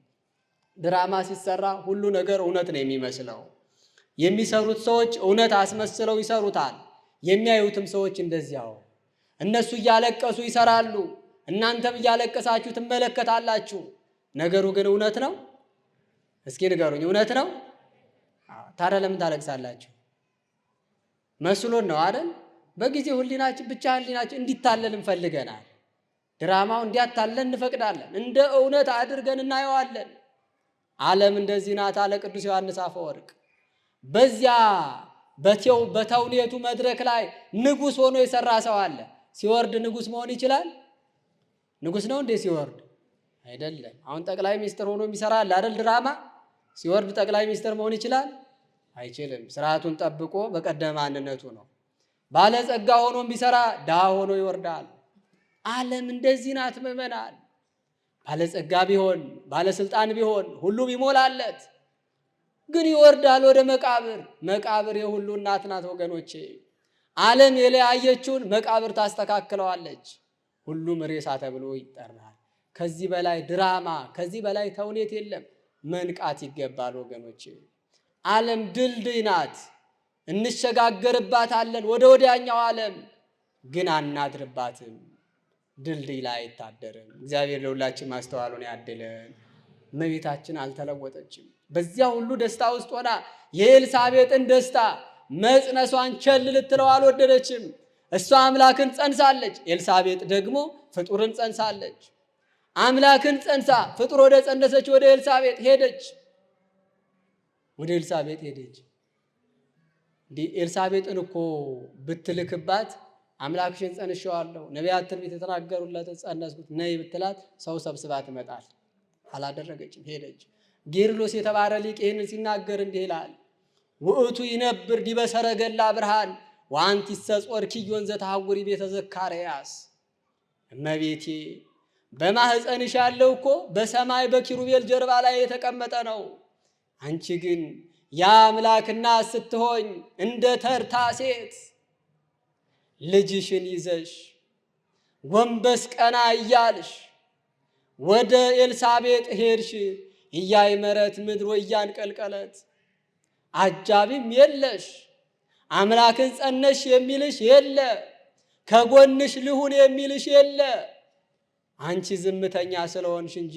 ድራማ ሲሰራ ሁሉ ነገር እውነት ነው የሚመስለው። የሚሰሩት ሰዎች እውነት አስመስለው ይሰሩታል። የሚያዩትም ሰዎች እንደዚያው። እነሱ እያለቀሱ ይሰራሉ፣ እናንተም እያለቀሳችሁ ትመለከታላችሁ። ነገሩ ግን እውነት ነው? እስኪ ንገሩኝ፣ እውነት ነው? ታዲያ ለምን ታለቅሳላችሁ? መስሎን ነው አይደል? በጊዜው ህሊናችን ብቻ ህሊናችን እንዲታለል እንፈልገናል። ድራማው እንዲያታለን እንፈቅዳለን። እንደ እውነት አድርገን እናየዋለን። ዓለም እንደዚህ ናት አለ ቅዱስ ዮሐንስ አፈወርቅ። በዚያ በተውኔቱ መድረክ ላይ ንጉሥ ሆኖ የሰራ ሰው አለ። ሲወርድ ንጉሥ መሆን ይችላል? ንጉሥ ነው እንዴ ሲወርድ? አይደለም። አሁን ጠቅላይ ሚኒስትር ሆኖ የሚሰራ አለ አይደል? ድራማ ሲወርድ ጠቅላይ ሚኒስትር መሆን ይችላል? አይችልም። ስርዓቱን ጠብቆ በቀደመ ማንነቱ ነው። ባለጸጋ ሆኖ የሚሰራ ድሃ ሆኖ ይወርዳል። ዓለም እንደዚህ ናት ምዕመናን። ባለጸጋ ቢሆን ባለስልጣን ቢሆን ሁሉም ይሞላለት፣ ግን ይወርዳል ወደ መቃብር። መቃብር የሁሉ እናት ናት ወገኖቼ። ዓለም የለያየችውን መቃብር ታስተካክለዋለች። ሁሉም ሬሳ ተብሎ ይጠራል። ከዚህ በላይ ድራማ፣ ከዚህ በላይ ተውኔት የለም። መንቃት ይገባል ወገኖቼ። ዓለም ድልድይ ናት፣ እንሸጋገርባታለን ወደ ወዲያኛው ዓለም፣ ግን አናድርባትም። ድልድይ ላይ አይታደርም። እግዚአብሔር ለሁላችን ማስተዋሉን ያድለን። እመቤታችን አልተለወጠችም። በዚያ ሁሉ ደስታ ውስጥ ሆና የኤልሳቤጥን ደስታ መጽነሷን ቸል ልትለው አልወደደችም። እሷ አምላክን ጸንሳለች፣ ኤልሳቤጥ ደግሞ ፍጡርን ጸንሳለች። አምላክን ጸንሳ ፍጡር ወደ ጸነሰች ወደ ኤልሳቤጥ ሄደች። እንዲህ ኤልሳቤጥን እኮ ብትልክባት አምላክሽን ጸንሼዋለሁ፣ ነቢያት ትንቢት የተናገሩለትን ጸነስኩት ነይ ብትላት ሰው ሰብስባ ትመጣል። አላደረገችም፣ ሄደች። ጌርሎስ የተባረ ሊቅ ይህንን ሲናገር እንዲህ ይላል፣ ውእቱ ይነብር ዲበ ሰረገላ ብርሃን ወአንቲሰ ጾርኪዮን ዘተሐውሪ ቤተ ዘካርያስ። እመቤቴ በማህፀንሽ ያለው እኮ በሰማይ በኪሩቤል ጀርባ ላይ የተቀመጠ ነው። አንቺ ግን የአምላክ እናት ስትሆኝ እንደ ተርታ ሴት ልጅሽን ይዘሽ ጎንበስ ቀና እያልሽ ወደ ኤልሳቤጥ ሄድሽ። እያይመረት ምድሮ እያንቀልቀለት አጃቢም የለሽ፣ አምላክን ጸነሽ የሚልሽ የለ፣ ከጎንሽ ልሁን የሚልሽ የለ። አንቺ ዝምተኛ ስለሆንሽ እንጂ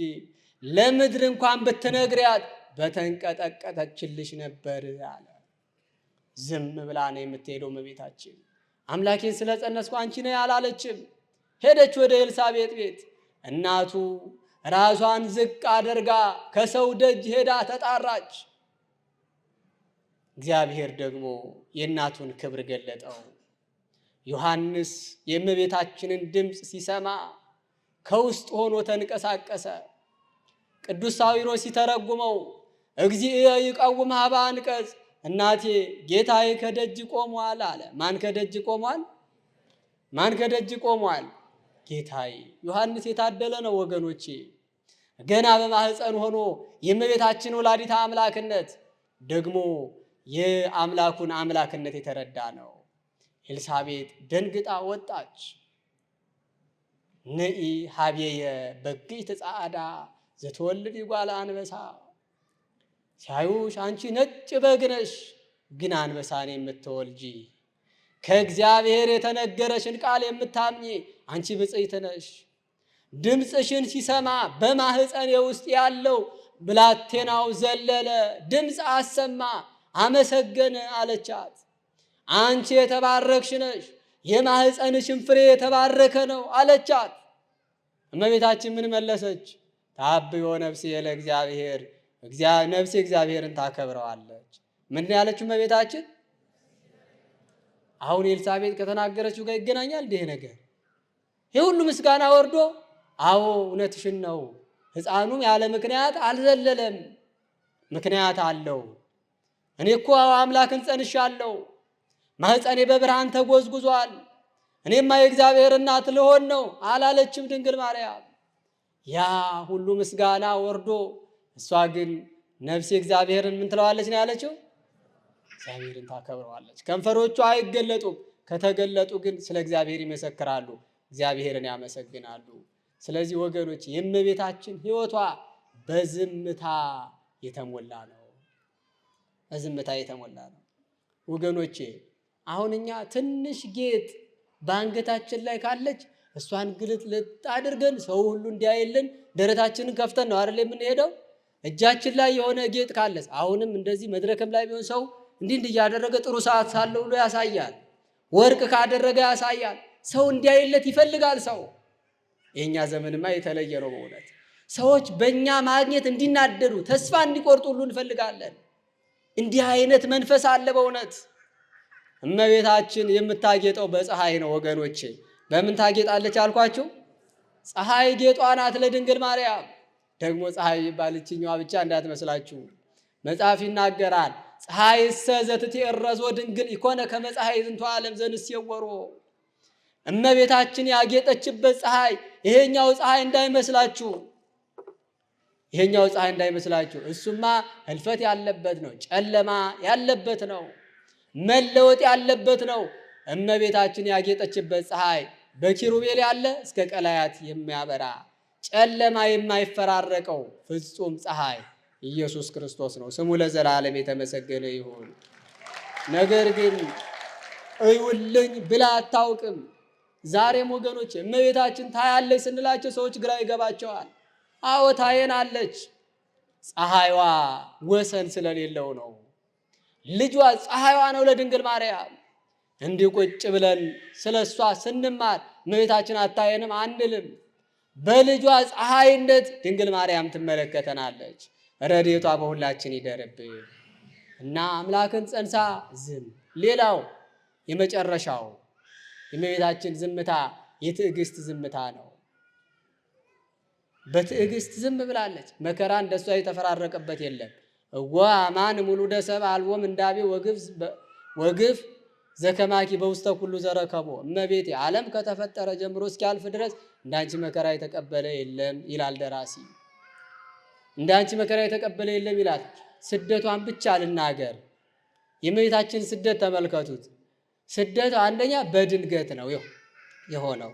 ለምድር እንኳን ብትነግሪያት በተንቀጠቀጠችልሽ ነበር አለ። ዝም ብላ ነው የምትሄደው እመቤታችን። አምላኬን ስለጸነስኩ አንቺ ነይ አላለችም። ሄደች ወደ ኤልሳቤጥ ቤት። እናቱ ራሷን ዝቅ አድርጋ ከሰው ደጅ ሄዳ ተጣራች። እግዚአብሔር ደግሞ የእናቱን ክብር ገለጠው። ዮሐንስ የእመቤታችንን ድምፅ ሲሰማ ከውስጥ ሆኖ ተንቀሳቀሰ። ቅዱስ ሳዊሮስ ሲተረጉመው እግዚእየ ይቀውም ኀበ አንቀጽ፣ እናቴ ጌታዬ ከደጅ ቆሟል አለ። ማን ከደጅ ቆሟል? ማን ከደጅ ቆሟል? ጌታዬ። ዮሐንስ የታደለ ነው ወገኖቼ። ገና በማህፀን ሆኖ የእመቤታችን ወላዲተ አምላክነት ደግሞ የአምላኩን አምላክነት የተረዳ ነው። ኤልሳቤጥ ደንግጣ ወጣች። ንኢ ሀቤየ በግዕት ጻዕዳ ዘተወልድ ይጓለ አንበሳ። ሲያዩሽ አንቺ ነጭ በግ ነሽ፣ ግን አንበሳን የምትወልጂ ከእግዚአብሔር የተነገረሽን ቃል የምታምኚ አንቺ ብፅዕት ነሽ። ድምፅሽን ሲሰማ በማህፀኔ ውስጥ ያለው ብላቴናው ዘለለ፣ ድምፅ አሰማ፣ አመሰገነ አለቻት። አንቺ የተባረክሽ ነሽ፣ የማህፀንሽን ፍሬ የተባረከ ነው አለቻት። እመቤታችን ምን መለሰች? ታብዮ ነፍሴ ለእግዚአብሔር፣ ነፍሴ እግዚአብሔርን ታከብረዋለች። ምንድን ያለችው እመቤታችን? አሁን ኤልሳቤጥ ከተናገረችው ጋር ይገናኛል እንዲህ ነገር? ይህ ሁሉ ምስጋና ወርዶ አዎ እውነትሽን ነው፣ ሕፃኑም ያለ ምክንያት አልዘለለም፣ ምክንያት አለው። እኔ እኮ አምላክን ጸንሻለሁ፣ ማህፀኔ በብርሃን ተጎዝጉዟል፣ እኔማ የእግዚአብሔር እናት ልሆን ነው አላለችም ድንግል ማርያም። ያ ሁሉ ምስጋና ወርዶ እሷ ግን ነፍሴ እግዚአብሔርን ምን ትለዋለች ነው ያለችው? እግዚአብሔርን ታከብረዋለች። ከንፈሮቿ አይገለጡም፣ ከተገለጡ ግን ስለ እግዚአብሔር ይመሰክራሉ፣ እግዚአብሔርን ያመሰግናሉ። ስለዚህ ወገኖች የእመቤታችን ሕይወቷ በዝምታ የተሞላ ነው። በዝምታ የተሞላ ነው ወገኖቼ። አሁን እኛ ትንሽ ጌጥ በአንገታችን ላይ ካለች እሷን ግልጥልጥ አድርገን ሰው ሁሉ እንዲያይልን ደረታችንን ከፍተን ነው አይደል የምንሄደው? እጃችን ላይ የሆነ ጌጥ ካለስ አሁንም እንደዚህ መድረክም ላይ ቢሆን ሰው እንዲህ እያደረገ ጥሩ ሰዓት ሳለው ብሎ ያሳያል። ወርቅ ካደረገ ያሳያል። ሰው እንዲያይለት ይፈልጋል ሰው። የኛ ዘመንማ የተለየ ነው በእውነት። ሰዎች በእኛ ማግኘት እንዲናደዱ ተስፋ እንዲቆርጡ ሁሉ እንፈልጋለን። እንዲህ አይነት መንፈስ አለ በእውነት። እመቤታችን የምታጌጠው በፀሐይ ነው ወገኖቼ። በምን ታጌጣለች አልኳችሁ? ፀሐይ ጌጧ ናት ለድንግል ማርያም። ደግሞ ፀሐይ ይባልችኛዋ ብቻ እንዳትመስላችሁ፣ መጽሐፍ ይናገራል። ፀሐይሰ ዘትትኤረዞ ድንግል ኢኮነ ከመ ፀሐይ ዝንቱ ዓለም ዘንሴወሮ። እመቤታችን ያጌጠችበት ፀሐይ ይሄኛው ፀሐይ እንዳይመስላችሁ፣ ይሄኛው ፀሐይ እንዳይመስላችሁ። እሱማ ህልፈት ያለበት ነው፣ ጨለማ ያለበት ነው፣ መለወጥ ያለበት ነው። እመቤታችን ያጌጠችበት ፀሐይ በኪሩቤል ያለ እስከ ቀላያት የሚያበራ ጨለማ የማይፈራረቀው ፍጹም ፀሐይ ኢየሱስ ክርስቶስ ነው። ስሙ ለዘላለም የተመሰገነ ይሁን። ነገር ግን እዩልኝ ብላ አታውቅም። ዛሬም ወገኖች እመቤታችን ታያለች ስንላቸው ሰዎች ግራ ይገባቸዋል። አዎ ታየናለች። ፀሐይዋ ወሰን ስለሌለው ነው። ልጇ ፀሐይዋ ነው ለድንግል ማርያም። እንዲህ ቁጭ ብለን ስለሷ ስንማር እመቤታችን አታየንም አንልም። በልጇ ፀሐይነት ድንግል ማርያም ትመለከተናለች። ረድኤቷ በሁላችን ይደርብን እና አምላክን ጸንሳ ዝም። ሌላው የመጨረሻው የእመቤታችን ዝምታ የትዕግስት ዝምታ ነው። በትዕግስት ዝም ብላለች። መከራ እንደሷ የተፈራረቀበት የለም። ወአማን ሙሉደ ሰብእ አልቦ ምንዳቤ ወግፍ ዘከማኪ በውስተ ኩሉ ዘረከቦ። እመቤቴ ዓለም ከተፈጠረ ጀምሮ እስኪያልፍ ድረስ እንዳንቺ መከራ የተቀበለ የለም ይላል ደራሲ። እንዳንቺ መከራ የተቀበለ የለም ይላል። ስደቷን ብቻ ልናገር። የእመቤታችን ስደት ተመልከቱት። ስደት አንደኛ በድንገት ነው የሆነው።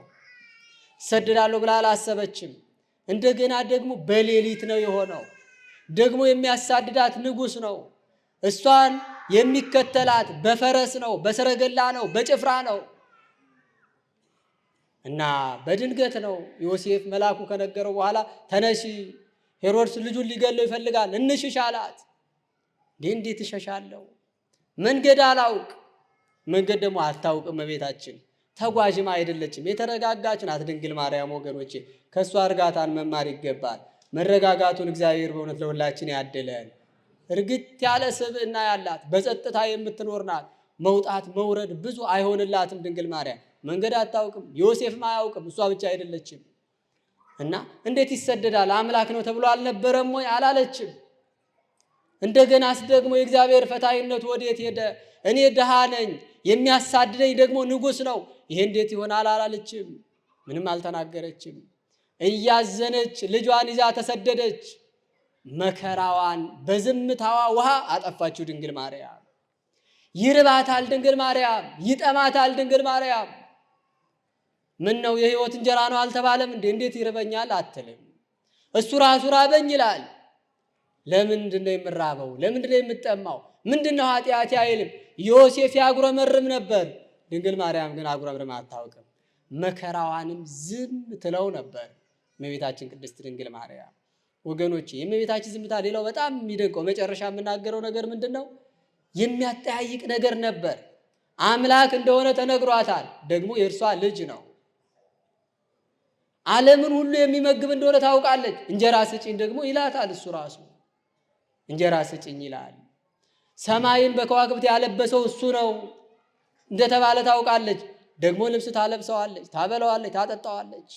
እሰደዳለሁ ብላ አላሰበችም። እንደገና ደግሞ በሌሊት ነው የሆነው። ደግሞ የሚያሳድዳት ንጉሥ ነው። እሷን የሚከተላት በፈረስ ነው፣ በሰረገላ ነው፣ በጭፍራ ነው እና በድንገት ነው። ዮሴፍ መልአኩ ከነገረው በኋላ ተነሺ፣ ሄሮድስ ልጁን ሊገለው ይፈልጋል፣ እንሽሽ አላት። እንዴት እሸሻለሁ? መንገድ አላውቅ። መንገድ ደግሞ አታውቅም እመቤታችን። ተጓዥም አይደለችም፣ የተረጋጋች ናት ድንግል ማርያም። ወገኖቼ ከእሷ እርጋታን መማር ይገባል። መረጋጋቱን እግዚአብሔር በእውነት ለሁላችን ያድለን። እርግጥ ያለ ስብዕና ያላት በጸጥታ የምትኖር ናት። መውጣት መውረድ ብዙ አይሆንላትም ድንግል ማርያም። መንገድ አታውቅም፣ ዮሴፍም አያውቅም። እሷ ብቻ አይደለችም እና እንዴት ይሰደዳል? አምላክ ነው ተብሎ አልነበረም ወይ አላለችም። እንደገናስ ደግሞ የእግዚአብሔር ፈታይነት ወዴት ሄደ? እኔ ድሃ ነኝ፣ የሚያሳድደኝ ደግሞ ንጉሥ ነው፣ ይሄ እንዴት ይሆናል አላለችም። ምንም አልተናገረችም። እያዘነች ልጇን ይዛ ተሰደደች። መከራዋን በዝምታዋ ውሃ አጠፋችው ድንግል ማርያም። ይርባታል ድንግል ማርያም፣ ይጠማታል ድንግል ማርያም። ምን ነው የሕይወት እንጀራ ነው አልተባለም እንዴ? እንዴት ይርበኛል አትልም። እሱ ራሱ ራበኝ ይላል። ለምንድን ነው የምራበው? ለምንድን ነው የምጠማው? ምንድን ነው ኃጢአቴ አይልም። ዮሴፍ ያጉረመርም ነበር፣ ድንግል ማርያም ግን አጉረምርም አታውቅም። መከራዋንም ዝም ትለው ነበር እመቤታችን ቅድስት ድንግል ማርያም። ወገኖቼ የእመቤታችን ዝምታ ሌላው በጣም የሚደንቀው መጨረሻ የምናገረው ነገር ምንድን ነው? የሚያጠያይቅ ነገር ነበር። አምላክ እንደሆነ ተነግሯታል። ደግሞ የእርሷ ልጅ ነው። ዓለምን ሁሉ የሚመግብ እንደሆነ ታውቃለች። እንጀራ ስጭኝ ደግሞ ይላታል። እሱ ራሱ እንጀራ ስጭኝ ይላል። ሰማይን በከዋክብት ያለበሰው እሱ ነው እንደተባለ ታውቃለች። ደግሞ ልብስ ታለብሰዋለች፣ ታበለዋለች፣ ታጠጣዋለች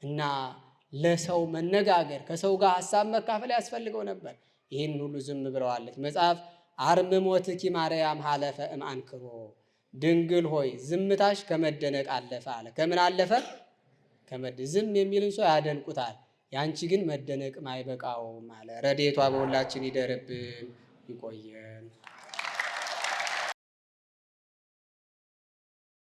እና ለሰው መነጋገር ከሰው ጋር ሐሳብ መካፈል ያስፈልገው ነበር። ይህን ሁሉ ዝም ብለዋለች። መጽሐፍ አርምሞትኪ ማርያም ሀለፈ እምአንክሮ፣ ድንግል ሆይ ዝምታሽ ከመደነቅ አለፈ አለ። ከምን አለፈ? ዝም የሚልን ሰው ያደንቁታል፣ ያንቺ ግን መደነቅም አይበቃውም አለ። ረድኤቷ በሁላችን ይደርብን፣ ይቆየን።